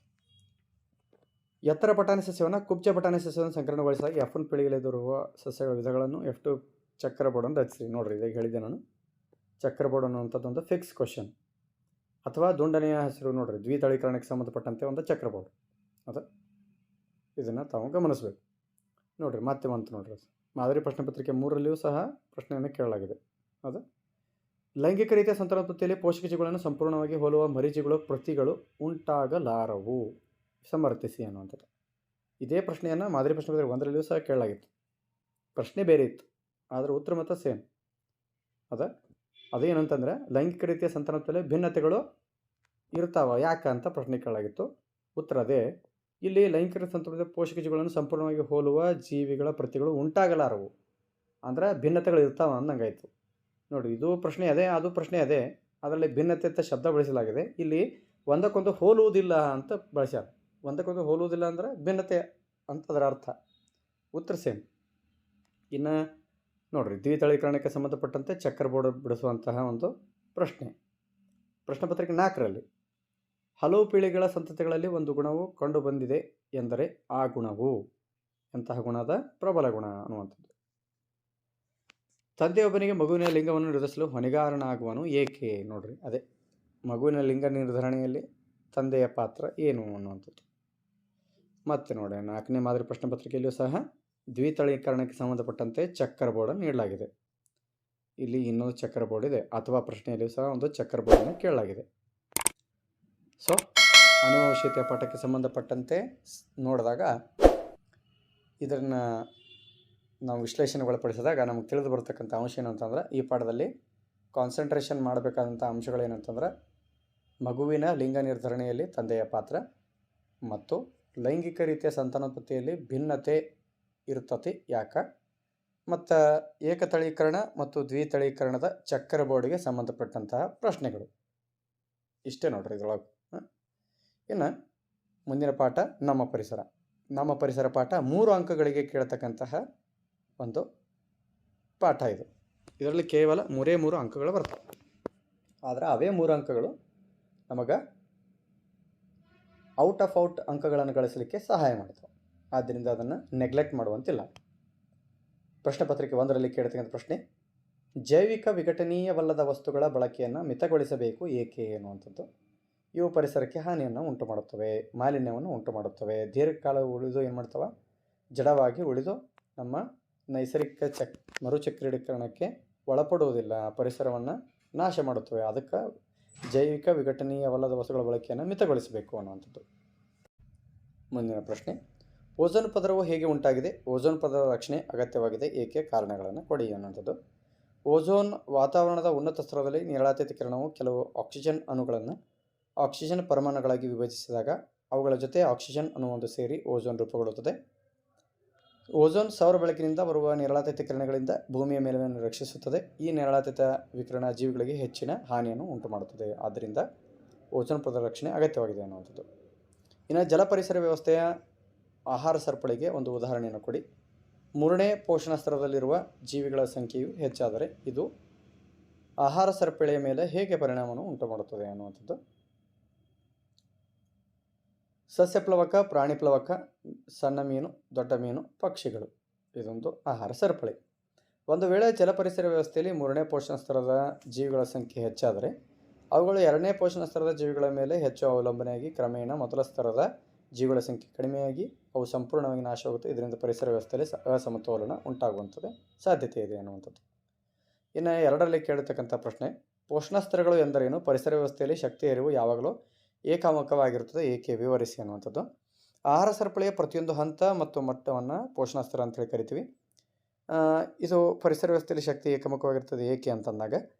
ಎತ್ತರ ಬಟಾಣಿ ಸಸ್ಯವನ್ನು ಕುಬ್ಜ ಬಟಾಣಿ ಸಸ್ಯವನ್ನು ಸಂಕರಣಗೊಳಿಸಿದಾಗ F1 ಪೀಳಿಗೆಯಲ್ಲಿ ದೊರೆಯುವ ಸಸ್ಯಗಳ ವಿಧಗಳನ್ನು F2 ಚಕ್ರ ಬೋರ್ಡನ್ನು ರಚಿಸಿ. ನೋಡಿರಿ, ಇದಾಗ ಹೇಳಿದೆ ನಾನು, ಚಕ್ರ ಬೋರ್ಡ್ ಅನ್ನುವಂಥದ್ದು ಒಂದು ಫಿಕ್ಸ್ ಕ್ವಶನ್. ಅಥವಾ ದುಂಡನೆಯ ಹಸಿರು ನೋಡಿರಿ, ದ್ವಿತಳೀಕರಣಕ್ಕೆ ಸಂಬಂಧಪಟ್ಟಂತೆ ಒಂದು ಚಕ್ರ ಬೋರ್ಡ್. ಅದು ಇದನ್ನು ತಾವು ಗಮನಿಸಬೇಕು. ನೋಡಿರಿ ಮತ್ತೆ ಬಂತು ನೋಡಿರಿ, ಮಾದರಿ ಪ್ರಶ್ನೆ ಪತ್ರಿಕೆ 3ರಲ್ಲಿಯೂ ಸಹ ಪ್ರಶ್ನೆಯನ್ನು ಕೇಳಲಾಗಿದೆ. ಅದು ಲೈಂಗಿಕ ರೀತಿಯ ಸಂತಾನೋತ್ಪತ್ತಿಯಲ್ಲಿ ಪೋಷಕ ಜೀವಿಗಳನ್ನು ಸಂಪೂರ್ಣವಾಗಿ ಹೋಲುವ ಮರಿಜೀವಿಗಳು ಪ್ರತಿಗಳು ಉಂಟಾಗಲಾರವು, ಸಮರ್ಥಿಸಿ ಅನ್ನುವಂಥದ್ದು. ಇದೇ ಪ್ರಶ್ನೆಯನ್ನು ಮಾದರಿ ಪ್ರಶ್ನೆ ಪತ್ರಿಕೆ 1ರಲ್ಲಿಯೂ ಸಹ ಕೇಳಲಾಗಿತ್ತು. ಪ್ರಶ್ನೆ ಬೇರೆ ಇತ್ತು, ಆದರೆ ಉತ್ತರ ಮಾತ್ರ ಸೇಮ್. ಅದೇನಂತಂದರೆ ಲೈಂಗಿಕ ರೀತಿಯ ಸಂತಾನೋತ್ಪತ್ತಿಯಲ್ಲಿ ಭಿನ್ನತೆಗಳು ಇರ್ತಾವ ಯಾಕೆ ಅಂತ ಪ್ರಶ್ನೆ ಕೇಳಲಾಗಿತ್ತು. ಉತ್ತರ ಅದೇ. ಇಲ್ಲಿ ಲೈಂಗಿಕ ಸಂತಾನೋತ್ಪತ್ತಿ ಪೋಷಕ ಜೀವಿಗಳನ್ನು ಸಂಪೂರ್ಣವಾಗಿ ಹೋಲುವ ಜೀವಿಗಳ ಪ್ರತಿಗಳು ಉಂಟಾಗಲಾರವು, ಅಂದರೆ ಭಿನ್ನತೆಗಳು ಇರ್ತಾವ ಅಂದಂಗಾಯಿತು. ನೋಡಿ, ಇದು ಪ್ರಶ್ನೆ ಅದೇ, ಅದು ಪ್ರಶ್ನೆ ಅದೇ, ಅದರಲ್ಲಿ ಭಿನ್ನತೆ ಅಂತ ಶಬ್ದ ಬಳಸಲಾಗಿದೆ. ಇಲ್ಲಿ ಒಂದಕ್ಕೊಂದು ಹೋಲುವುದಿಲ್ಲ ಅಂತ ಬಳಸ್ಯಾರ. ಒಂದಕ್ಕೊಂದು ಹೋಲುವುದಿಲ್ಲ ಅಂದರೆ ಭಿನ್ನತೆ ಅಂತ ಅದರ ಅರ್ಥ. ಉತ್ತರ ಸೇಮ್. ಇನ್ನು ನೋಡಿರಿ, ದ್ವಿತಳೀಕರಣಕ್ಕೆ ಸಂಬಂಧಪಟ್ಟಂತೆ ಚಕ್ಕರ್ ಬೋರ್ಡ್ ಬಿಡಿಸುವಂತಹ ಒಂದು ಪ್ರಶ್ನೆ ಪತ್ರಿಕೆ 4ರಲ್ಲಿ, ಹಲವು ಪೀಳಿಗೆಗಳ ಸಂತತಿಗಳಲ್ಲಿ ಒಂದು ಗುಣವು ಕಂಡುಬಂದಿದೆ ಎಂದರೆ ಆ ಗುಣವು ಎಂತಹ ಗುಣದ ಪ್ರಬಲ ಗುಣ ಅನ್ನುವಂಥದ್ದು. ತಂದೆಯೊಬ್ಬನಿಗೆ ಮಗುವಿನ ಲಿಂಗವನ್ನು ನಿರ್ಧರಿಸಲು ಹೊಣೆಗಾರನಾಗುವನು ಏಕೆ? ನೋಡ್ರಿ, ಅದೇ ಮಗುವಿನ ಲಿಂಗ ನಿರ್ಧರಣೆಯಲ್ಲಿ ತಂದೆಯ ಪಾತ್ರ ಏನು ಅನ್ನುವಂಥದ್ದು. ಮತ್ತೆ ನೋಡಿ, 4ನೇ ಮಾದರಿ ಪ್ರಶ್ನೆ ಪತ್ರಿಕೆಯಲ್ಲಿಯೂ ಸಹ ದ್ವಿತಳೀಕರಣಕ್ಕೆ ಸಂಬಂಧಪಟ್ಟಂತೆ ಚಕ್ಕರ್ ಬೋರ್ಡನ್ನು ನೀಡಲಾಗಿದೆ. ಇಲ್ಲಿ ಇನ್ನೊಂದು ಚಕ್ಕರ್ ಬೋರ್ಡ್ ಇದೆ, ಅಥವಾ ಪ್ರಶ್ನೆಯಲ್ಲಿಯೂ ಸಹ ಒಂದು ಚಕ್ಕರ್ ಬೋರ್ಡನ್ನು ಕೇಳಲಾಗಿದೆ. ಸೊ ಅನುವಂಶೀಯತೆಯ ಪಾಠಕ್ಕೆ ಸಂಬಂಧಪಟ್ಟಂತೆ ನೋಡಿದಾಗ ಇದನ್ನು ನಾವು ವಿಶ್ಲೇಷಣೆಗೊಳಪಡಿಸಿದಾಗ ನಮಗೆ ತಿಳಿದು ಬರ್ತಕ್ಕಂಥ ಅಂಶ ಏನಂತಂದ್ರೆ, ಈ ಪಾಠದಲ್ಲಿ ಕಾನ್ಸಂಟ್ರೇಷನ್ ಮಾಡಬೇಕಾದಂಥ ಅಂಶಗಳೇನಂತಂದ್ರೆ ಮಗುವಿನ ಲಿಂಗ ನಿರ್ಧರಣೆಯಲ್ಲಿ ತಂದೆಯ ಪಾತ್ರ ಮತ್ತು ಲೈಂಗಿಕ ರೀತಿಯ ಸಂತಾನೋತ್ಪತ್ತಿಯಲ್ಲಿ ಭಿನ್ನತೆ ಇರ್ತತಿ ಯಾಕೆ, ಮತ್ತು ಏಕತಳೀಕರಣ ಮತ್ತು ದ್ವಿತಳೀಕರಣದ ಚಕ್ಕರ್ ಬೋರ್ಡ್ಗೆ ಸಂಬಂಧಪಟ್ಟಂತಹ ಪ್ರಶ್ನೆಗಳು. ಇಷ್ಟೇ ನೋಡ್ರಿ ಇದರೊಳಗೆ. ಇನ್ನು ಮುಂದಿನ ಪಾಠ ನಮ್ಮ ಪರಿಸರ ಪಾಠ 3 ಅಂಕಗಳಿಗೆ ಕೇಳ್ತಕ್ಕಂತಹ ಒಂದು ಪಾಠ ಇದು. ಇದರಲ್ಲಿ ಕೇವಲ 3 ಅಂಕಗಳು ಬರ್ತವೆ, ಆದರೆ ಅವೇ 3 ಅಂಕಗಳು ನಮಗೆ ಔಟ್ ಅಂಕಗಳನ್ನು ಗಳಿಸಲಿಕ್ಕೆ ಸಹಾಯ ಮಾಡ್ತವೆ. ಆದ್ದರಿಂದ ಅದನ್ನು ನೆಗ್ಲೆಕ್ಟ್ ಮಾಡುವಂತಿಲ್ಲ. ಪ್ರಶ್ನೆ ಪತ್ರಿಕೆ 1ರಲ್ಲಿ ಕೇಳ್ತಕ್ಕಂಥ ಪ್ರಶ್ನೆ, ಜೈವಿಕ ವಿಘಟನೀಯವಲ್ಲದ ವಸ್ತುಗಳ ಬಳಕೆಯನ್ನು ಮಿತಗೊಳಿಸಬೇಕು ಏಕೆ ಅನ್ನುವಂಥದ್ದು. ಇವು ಪರಿಸರಕ್ಕೆ ಹಾನಿಯನ್ನು ಉಂಟು ಮಾಡುತ್ತವೆ, ಮಾಲಿನ್ಯವನ್ನು ಉಂಟು ಮಾಡುತ್ತವೆ, ದೀರ್ಘಕಾಲ ಉಳಿದು ಏನು ಮಾಡ್ತವೆ, ಜಡವಾಗಿ ಉಳಿದು ನಮ್ಮ ನೈಸರ್ಗಿಕ ಮರುಚಕ್ರೀಕರಣಕ್ಕೆ ಒಳಪಡುವುದಿಲ್ಲ, ಪರಿಸರವನ್ನು ನಾಶ ಮಾಡುತ್ತವೆ. ಅದಕ್ಕೆ ಜೈವಿಕ ವಿಘಟನೀಯವಲ್ಲದ ವಸ್ತುಗಳ ಬಳಕೆಯನ್ನು ಮಿತಗೊಳಿಸಬೇಕು ಅನ್ನುವಂಥದ್ದು. ಮುಂದಿನ ಪ್ರಶ್ನೆ, ಓಝೋನ್ ಪದರವು ಹೇಗೆ ಉಂಟಾಗಿದೆ? ಓಝೋನ್ ಪದರದ ರಕ್ಷಣೆ ಅಗತ್ಯವಾಗಿದೆ, ಏಕೆ? ಕಾರಣಗಳನ್ನು ಕೊಡಿ ಅನ್ನುವಂಥದ್ದು. ಓಝೋನ್ ವಾತಾವರಣದ ಉನ್ನತ ಸ್ತರದಲ್ಲಿ ನೇರಳಾತೀತ ಕಿರಣವು ಕೆಲವು ಆಕ್ಸಿಜನ್ ಅಣುಗಳನ್ನು ಆಕ್ಸಿಜನ್ ಪರಮಾಣುಗಳಾಗಿ ವಿಭಜಿಸಿದಾಗ ಅವುಗಳ ಜೊತೆ ಆಕ್ಸಿಜನ್ ಅಣುವೊಂದು ಸೇರಿ ಓಝೋನ್ ರೂಪುಗೊಳ್ಳುತ್ತದೆ. ಓಝೋನ್ ಸೌರ ಬೆಳಕಿನಿಂದ ಬರುವ ನೇರಳಾತೀತ ಕಿರಣಗಳಿಂದ ಭೂಮಿಯ ಮೇಲ್ಮೈಯನ್ನು ರಕ್ಷಿಸುತ್ತದೆ. ಈ ನೇರಳಾತೀತ ವಿಕಿರಣ ಜೀವಿಗಳಿಗೆ ಹೆಚ್ಚಿನ ಹಾನಿಯನ್ನು ಉಂಟುಮಾಡುತ್ತದೆ. ಆದ್ದರಿಂದ ಓಝೋನ್ ಪದರ ರಕ್ಷಣೆ ಅಗತ್ಯವಾಗಿದೆ ಅನ್ನುವಂಥದ್ದು. ಇನ್ನು ಜಲ ಪರಿಸರ ವ್ಯವಸ್ಥೆಯ ಆಹಾರ ಸರಪಳಿಗೆ ಒಂದು ಉದಾಹರಣೆಯನ್ನು ಕೊಡಿ. 3ನೇ ಪೋಷಣ ಸ್ತರದಲ್ಲಿರುವ ಜೀವಿಗಳ ಸಂಖ್ಯೆಯು ಹೆಚ್ಚಾದರೆ ಇದು ಆಹಾರ ಸರಪಳಿಯ ಮೇಲೆ ಹೇಗೆ ಪರಿಣಾಮವನ್ನು ಉಂಟುಮಾಡುತ್ತದೆ ಅನ್ನುವಂಥದ್ದು. ಸಸ್ಯಪ್ಲವಕ, ಪ್ರಾಣಿ ಪ್ಲವಕ, ಸಣ್ಣ ಮೀನು, ದೊಡ್ಡ ಮೀನು, ಪಕ್ಷಿಗಳು, ಇದೊಂದು ಆಹಾರ ಸರಪಳಿ. ಒಂದು ವೇಳೆ ಜಲಪರಿಸರ ವ್ಯವಸ್ಥೆಯಲ್ಲಿ 3ನೇ ಪೋಷಣ ಸ್ತರದ ಜೀವಿಗಳ ಸಂಖ್ಯೆ ಹೆಚ್ಚಾದರೆ ಅವುಗಳು 2ನೇ ಪೋಷಣ ಸ್ತರದ ಜೀವಿಗಳ ಮೇಲೆ ಹೆಚ್ಚು ಅವಲಂಬನೆಯಾಗಿ ಕ್ರಮೇಣ ಮೊದಲ ಸ್ತರದ ಜೀವಿಗಳ ಸಂಖ್ಯೆ ಕಡಿಮೆಯಾಗಿ ಅವು ಸಂಪೂರ್ಣವಾಗಿ ನಾಶವಾಗುತ್ತೆ. ಇದರಿಂದ ಪರಿಸರ ವ್ಯವಸ್ಥೆಯಲ್ಲಿ ಅಸಮತೋಲನ ಉಂಟಾಗುವಂಥದ್ದು ಸಾಧ್ಯತೆ ಇದೆ ಅನ್ನುವಂಥದ್ದು. ಇನ್ನು 2ರಲ್ಲಿ ಕೇಳಿರ್ತಕ್ಕಂಥ ಪ್ರಶ್ನೆ, ಪೋಷಣ ಸ್ತರಗಳು ಎಂದರೇನು? ಪರಿಸರ ವ್ಯವಸ್ಥೆಯಲ್ಲಿ ಶಕ್ತಿ ಹರಿವು ಯಾವಾಗಲೂ ಏಕಮುಖವಾಗಿರುತ್ತದೆ, ಏಕೆ? ವಿವರಿಸಿ ಅನ್ನುವಂಥದ್ದು. ಆಹಾರ ಸರಪಳಿಯ ಪ್ರತಿಯೊಂದು ಹಂತ ಮತ್ತು ಮಟ್ಟವನ್ನು ಪೋಷಣ ಸ್ತರ ಅಂತೇಳಿ ಕರಿತೀವಿ. ಇದು ಪರಿಸರ ವ್ಯವಸ್ಥೆಯಲ್ಲಿ ಶಕ್ತಿ ಏಕಮುಖವಾಗಿರ್ತದೆ, ಏಕೆ ಅಂತಂದಾಗ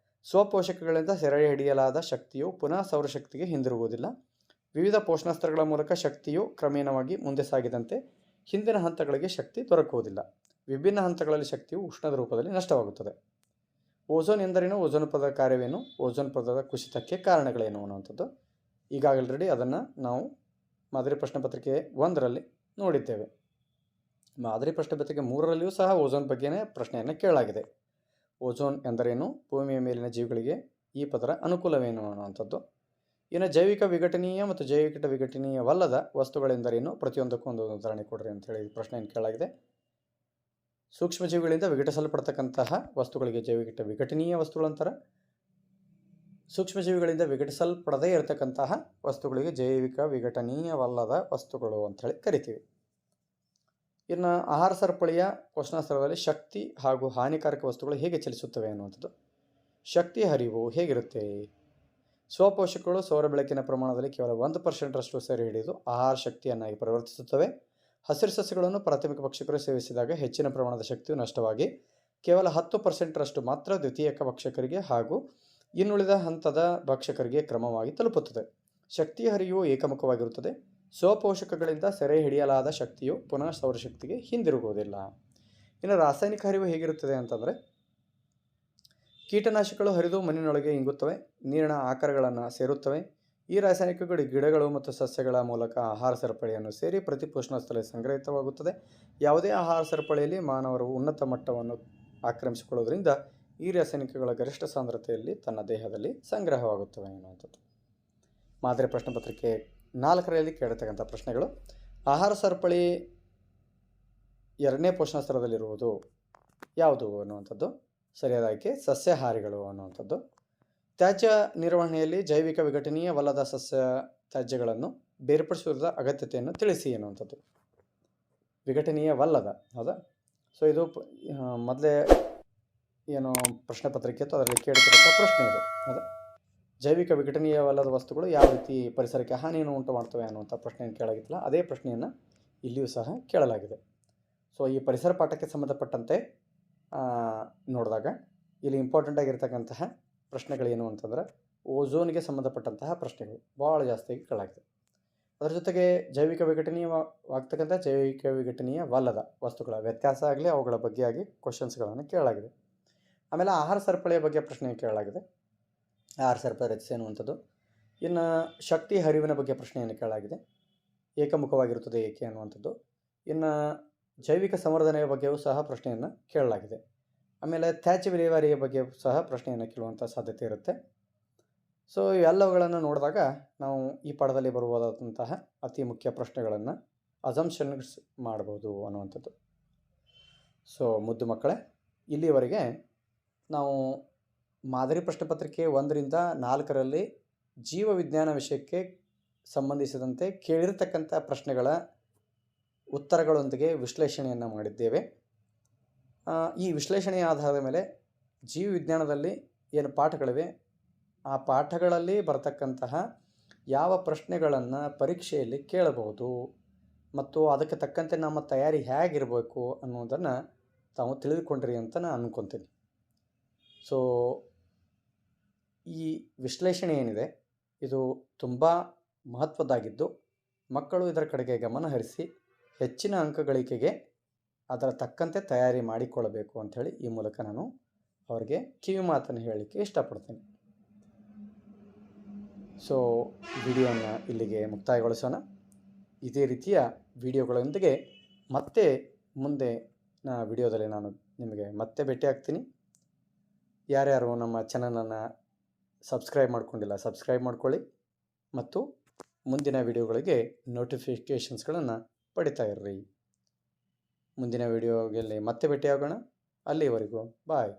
ಸ್ವಪೋಷಕಗಳಿಂದ ಸೆರೆ ಹಿಡಿಯಲಾದ ಶಕ್ತಿಯು ಪುನಃ ಸೌರಶಕ್ತಿಗೆ ಹಿಂದಿರುಗುವುದಿಲ್ಲ. ವಿವಿಧ ಪೋಷಣ ಸ್ತರಗಳ ಮೂಲಕ ಶಕ್ತಿಯು ಕ್ರಮೇಣವಾಗಿ ಮುಂದೆ ಸಾಗಿದಂತೆ ಹಿಂದಿನ ಹಂತಗಳಿಗೆ ಶಕ್ತಿ ದೊರಕುವುದಿಲ್ಲ. ವಿಭಿನ್ನ ಹಂತಗಳಲ್ಲಿ ಶಕ್ತಿಯು ಉಷ್ಣದ ರೂಪದಲ್ಲಿ ನಷ್ಟವಾಗುತ್ತದೆ. ಓಝೋನ್ ಎಂದರೇನು? ಓಝೋನ್ ಪದರದ ಕಾರ್ಯವೇನು? ಓಝೋನ್ ಪದರದ ಕುಸಿತಕ್ಕೆ ಕಾರಣಗಳೇನು ಅನ್ನುವಂಥದ್ದು. ಈಗಾಗಲೇ ಅದನ್ನು ನಾವು ಮಾದರಿ ಪ್ರಶ್ನೆ ಪತ್ರಿಕೆ 1ರಲ್ಲಿ ನೋಡಿದ್ದೇವೆ. ಮಾದರಿ ಪ್ರಶ್ನೆ ಪತ್ರಿಕೆ 3ರಲ್ಲಿಯೂ ಸಹ ಓಝೋನ್ ಬಗ್ಗೆನೇ ಪ್ರಶ್ನೆಯನ್ನು ಕೇಳಲಾಗಿದೆ. ಓಝೋನ್ ಎಂದರೇನು? ಭೂಮಿಯ ಮೇಲಿನ ಜೀವಿಗಳಿಗೆ ಈ ಪದರ ಅನುಕೂಲವೇನು ಅನ್ನುವಂಥದ್ದು. ಇನ್ನು ಜೈವಿಕ ವಿಘಟನೀಯ ಮತ್ತು ಜೈವಿಕ ವಿಘಟನೀಯವಲ್ಲದ ವಸ್ತುಗಳೆಂದರೇನು? ಪ್ರತಿಯೊಂದಕ್ಕೂ ಒಂದು ಉದಾಹರಣೆ ಕೊಡ್ರಿ ಅಂತೇಳಿ ಪ್ರಶ್ನೆಯನ್ನು ಕೇಳಲಾಗಿದೆ. ಸೂಕ್ಷ್ಮಜೀವಿಗಳಿಂದ ವಿಘಟಿಸಲ್ಪಡ್ತಕ್ಕಂತಹ ವಸ್ತುಗಳಿಗೆ ಜೈವಿಕ ವಿಘಟನೀಯ ವಸ್ತುಗಳಂತಾರೆ. ಸೂಕ್ಷ್ಮಜೀವಿಗಳಿಂದ ವಿಘಟಿಸಲ್ಪಡದೇ ಇರತಕ್ಕಂತಹ ವಸ್ತುಗಳಿಗೆ ಜೈವಿಕ ವಿಘಟನೀಯವಲ್ಲದ ವಸ್ತುಗಳು ಅಂಥೇಳಿ ಕರಿತೀವಿ. ಇನ್ನು ಆಹಾರ ಸರಪಳಿಯ ಪೋಷಣ ಸ್ತರದಲ್ಲಿ ಶಕ್ತಿ ಹಾಗೂ ಹಾನಿಕಾರಕ ವಸ್ತುಗಳು ಹೇಗೆ ಚಲಿಸುತ್ತವೆ ಅನ್ನುವಂಥದ್ದು. ಶಕ್ತಿ ಹರಿವು ಹೇಗಿರುತ್ತೆ? ಸ್ವಪೋಷಕಗಳು ಸೌರ ಬೆಳಕಿನ ಪ್ರಮಾಣದಲ್ಲಿ ಕೇವಲ 1% ಸೆರೆ ಹಿಡಿದು ಆಹಾರ ಶಕ್ತಿಯನ್ನಾಗಿ ಪರಿವರ್ತಿಸುತ್ತವೆ. ಹಸಿರು ಸಸ್ಯಗಳನ್ನು ಪ್ರಾಥಮಿಕ ಭಕ್ಷಕರು ಸೇವಿಸಿದಾಗ ಹೆಚ್ಚಿನ ಪ್ರಮಾಣದ ಶಕ್ತಿಯು ನಷ್ಟವಾಗಿ ಕೇವಲ 10% ಮಾತ್ರ ದ್ವಿತೀಯಕ ಭಕ್ಷಕರಿಗೆ ಹಾಗೂ ಇನ್ನುಳಿದ ಹಂತದ ಭಕ್ಷಕರಿಗೆ ಕ್ರಮವಾಗಿ ತಲುಪುತ್ತದೆ. ಶಕ್ತಿ ಹರಿವು ಏಕಮುಖವಾಗಿರುತ್ತದೆ. ಸ್ವಪೋಷಕಗಳಿಂದ ಸೆರೆ ಹಿಡಿಯಲಾದ ಶಕ್ತಿಯು ಪುನಃ ಸೌರಶಕ್ತಿಗೆ ಹಿಂದಿರುಗುವುದಿಲ್ಲ. ಇನ್ನು ರಾಸಾಯನಿಕ ಹರಿವು ಹೇಗಿರುತ್ತದೆ ಅಂತಂದರೆ, ಕೀಟನಾಶಕಗಳು ಹರಿದು ಮಣ್ಣಿನೊಳಗೆ ಇಂಗುತ್ತವೆ, ನೀರಿನ ಆಕಾರಗಳನ್ನು ಸೇರುತ್ತವೆ. ಈ ರಾಸಾಯನಿಕಗಳು ಗಿಡಗಳು ಮತ್ತು ಸಸ್ಯಗಳ ಮೂಲಕ ಆಹಾರ ಸರಪಳಿಯನ್ನು ಸೇರಿ ಪ್ರತಿ ಪೋಷಣ ಸ್ಥಳದಲ್ಲಿ ಸಂಗ್ರಹಿತವಾಗುತ್ತದೆ. ಯಾವುದೇ ಆಹಾರ ಸರಪಳಿಯಲ್ಲಿ ಮಾನವರು ಉನ್ನತ ಮಟ್ಟವನ್ನು ಆಕ್ರಮಿಸಿಕೊಳ್ಳುವುದರಿಂದ ಈ ರಾಸಾಯನಿಕಗಳ ಗರಿಷ್ಠ ಸಾಂದ್ರತೆಯಲ್ಲಿ ತನ್ನ ದೇಹದಲ್ಲಿ ಸಂಗ್ರಹವಾಗುತ್ತವೆ ಎನ್ನುವಂಥದ್ದು. ಮಾದರಿ ಪ್ರಶ್ನೆ ಪತ್ರಿಕೆ 4ರಲ್ಲಿ ಕೇಳತಕ್ಕಂಥ ಪ್ರಶ್ನೆಗಳು, ಆಹಾರ ಸರಪಳಿ 2ನೇ ಪೋಷಣ ಸ್ತರದಲ್ಲಿರುವುದು ಯಾವುದು ಅನ್ನುವಂಥದ್ದು. ಸರಿಯಾದ ಆಯ್ಕೆ ಸಸ್ಯಾಹಾರಿಗಳು ಅನ್ನುವಂಥದ್ದು. ತ್ಯಾಜ್ಯ ನಿರ್ವಹಣೆಯಲ್ಲಿ ಜೈವಿಕ ವಿಘಟನೀಯವಲ್ಲದ ಸಸ್ಯ ತ್ಯಾಜ್ಯಗಳನ್ನು ಬೇರ್ಪಡಿಸುವುದರ ಅಗತ್ಯತೆಯನ್ನು ತಿಳಿಸಿ ಎನ್ನುವಂಥದ್ದು. ವಿಘಟನೀಯವಲ್ಲದ, ಹೌದಾ? ಸೊ ಇದು ಮೊದಲೇ ಏನು ಪ್ರಶ್ನೆ ಪತ್ರಿಕೆ ಇತ್ತು ಅದರಲ್ಲಿ ಕೇಳಿರ್ತಕ್ಕಂಥ ಪ್ರಶ್ನೆ ಇದು. ಹೌದಾ? ಜೈವಿಕ ವಿಘಟನೀಯವಲ್ಲದ ವಸ್ತುಗಳು ಯಾವ ರೀತಿ ಪರಿಸರಕ್ಕೆ ಹಾನಿಯನ್ನು ಉಂಟು ಮಾಡ್ತವೆ ಅನ್ನುವಂಥ ಪ್ರಶ್ನೆಯನ್ನು ಕೇಳಾಗಿತ್ತಲ್ಲ, ಅದೇ ಪ್ರಶ್ನೆಯನ್ನು ಇಲ್ಲಿಯೂ ಸಹ ಕೇಳಲಾಗಿದೆ. ಸೊ ಈ ಪರಿಸರ ಪಾಠಕ್ಕೆ ಸಂಬಂಧಪಟ್ಟಂತೆ ನೋಡಿದಾಗ ಇಲ್ಲಿ ಇಂಪಾರ್ಟೆಂಟ್ ಆಗಿರ್ತಕ್ಕಂತಹ ಪ್ರಶ್ನೆಗಳೇನು ಅಂತಂದರೆ, ಓಝೋನ್ಗೆ ಸಂಬಂಧಪಟ್ಟಂತಹ ಪ್ರಶ್ನೆಗಳು ಭಾಳ ಜಾಸ್ತಿಯಾಗಿ ಕೇಳಲಾಗಿದೆ. ಅದರ ಜೊತೆಗೆ ಜೈವಿಕ ವಿಘಟನೀಯವಾಗ್ತಕ್ಕಂಥ ಜೈವಿಕ ವಿಘಟನೀಯವಲ್ಲದ ವಸ್ತುಗಳ ವ್ಯತ್ಯಾಸ ಆಗಲಿ ಅವುಗಳ ಬಗ್ಗೆ ಆಗಿ ಕ್ವಶನ್ಸ್ಗಳನ್ನು ಕೇಳಲಾಗಿದೆ. ಆಮೇಲೆ ಆಹಾರ ಸರಪಳಿಯ ಬಗ್ಗೆ ಪ್ರಶ್ನೆ ಕೇಳಲಾಗಿದೆ, ಆಹಾರ ಸರಪಳಿ ರಚಿಸಿ ಅನ್ನುವಂಥದ್ದು. ಇನ್ನು ಶಕ್ತಿ ಹರಿವಿನ ಬಗ್ಗೆ ಪ್ರಶ್ನೆಯನ್ನು ಕೇಳಲಾಗಿದೆ, ಏಕಮುಖವಾಗಿರುತ್ತದೆ ಏಕೆ ಅನ್ನುವಂಥದ್ದು. ಇನ್ನು ಜೈವಿಕ ಸಂವರ್ಧನೆಯ ಬಗ್ಗೆಯೂ ಸಹ ಪ್ರಶ್ನೆಯನ್ನು ಕೇಳಲಾಗಿದೆ. ಆಮೇಲೆ ತ್ಯಾಜ್ಯ ವಿಲೇವಾರಿಯ ಬಗ್ಗೆ ಸಹ ಪ್ರಶ್ನೆಯನ್ನು ಕೇಳುವಂಥ ಸಾಧ್ಯತೆ ಇರುತ್ತೆ. ಸೊ ಇವೆಲ್ಲವುಗಳನ್ನು ನೋಡಿದಾಗ ನಾವು ಈ ಪಾಠದಲ್ಲಿ ಬರುವುದಾದಂತಹ ಅತಿ ಮುಖ್ಯ ಪ್ರಶ್ನೆಗಳನ್ನು ಅಸಂಪ್ಷನ್ಸ್ ಮಾಡ್ಬೋದು ಅನ್ನುವಂಥದ್ದು. ಸೊ ಮುದ್ದು ಮಕ್ಕಳೇ, ಇಲ್ಲಿವರೆಗೆ ನಾವು ಮಾದರಿ ಪ್ರಶ್ನೆ ಪತ್ರಿಕೆ 1ರಿಂದ 4ರಲ್ಲಿ ಜೀವವಿಜ್ಞಾನ ವಿಷಯಕ್ಕೆ ಸಂಬಂಧಿಸಿದಂತೆ ಕೇಳಿರ್ತಕ್ಕಂಥ ಪ್ರಶ್ನೆಗಳ ಉತ್ತರಗಳೊಂದಿಗೆ ವಿಶ್ಲೇಷಣೆಯನ್ನು ಮಾಡಿದ್ದೇವೆ. ಈ ವಿಶ್ಲೇಷಣೆಯ ಆಧಾರದ ಮೇಲೆ ಜೀವವಿಜ್ಞಾನದಲ್ಲಿ ಏನು ಪಾಠಗಳಿವೆ ಆ ಪಾಠಗಳಲ್ಲಿ ಬರತಕ್ಕಂತಹ ಯಾವ ಪ್ರಶ್ನೆಗಳನ್ನು ಪರೀಕ್ಷೆಯಲ್ಲಿ ಕೇಳಬಹುದು ಮತ್ತು ಅದಕ್ಕೆ ತಕ್ಕಂತೆ ನಮ್ಮ ತಯಾರಿ ಹೇಗಿರಬೇಕು ಅನ್ನೋದನ್ನು ತಾವು ತಿಳಿದುಕೊಂಡ್ರಿ ಅಂತ ನಾನು ಅಂದ್ಕೊತೀನಿ. ಸೊ ಈ ವಿಶ್ಲೇಷಣೆ ಏನಿದೆ ಇದು ತುಂಬ ಮಹತ್ವದ್ದಾಗಿದ್ದು ಮಕ್ಕಳು ಇದರ ಕಡೆಗೆ ಗಮನ ಹರಿಸಿ ಹೆಚ್ಚಿನ ಅಂಕ ಗಳಿಕೆಗೆ ಅದರ ತಕ್ಕಂತೆ ತಯಾರಿ ಮಾಡಿಕೊಳ್ಳಬೇಕು ಅಂಥೇಳಿ ಈ ಮೂಲಕ ನಾನು ಅವರಿಗೆ ಕಿವಿ ಮಾತನ್ನು ಹೇಳಲಿಕ್ಕೆ ಇಷ್ಟಪಡ್ತೀನಿ. ಸೊ ವಿಡಿಯೋನ ಇಲ್ಲಿಗೆ ಮುಕ್ತಾಯಗೊಳಿಸೋಣ. ಇದೇ ರೀತಿಯ ವಿಡಿಯೋಗಳೊಂದಿಗೆ ಮತ್ತೆ ಮುಂದೆ ವಿಡಿಯೋದಲ್ಲಿ ನಾನು ನಿಮಗೆ ಮತ್ತೆ ಭೇಟಿ ಆಗ್ತೀನಿ. ಯಾರ್ಯಾರು ನಮ್ಮ ಚಾನಲನ್ನು ಸಬ್ಸ್ಕ್ರೈಬ್ ಮಾಡ್ಕೊಂಡಿಲ್ಲ ಸಬ್ಸ್ಕ್ರೈಬ್ ಮಾಡ್ಕೊಳ್ಳಿ ಮತ್ತು ಮುಂದಿನ ವಿಡಿಯೋಗಳಿಗೆ ನೋಟಿಫಿಕೇಷನ್ಸ್ಗಳನ್ನು ಪಡಿತಾ ಇರ್ರಿ. ಮುಂದಿನ ವಿಡಿಯೋದಲ್ಲಿ ಮತ್ತೆ ಭೇಟಿಯಾಗೋಣ. ಅಲ್ಲಿವರೆಗೂ ಬಾಯ್.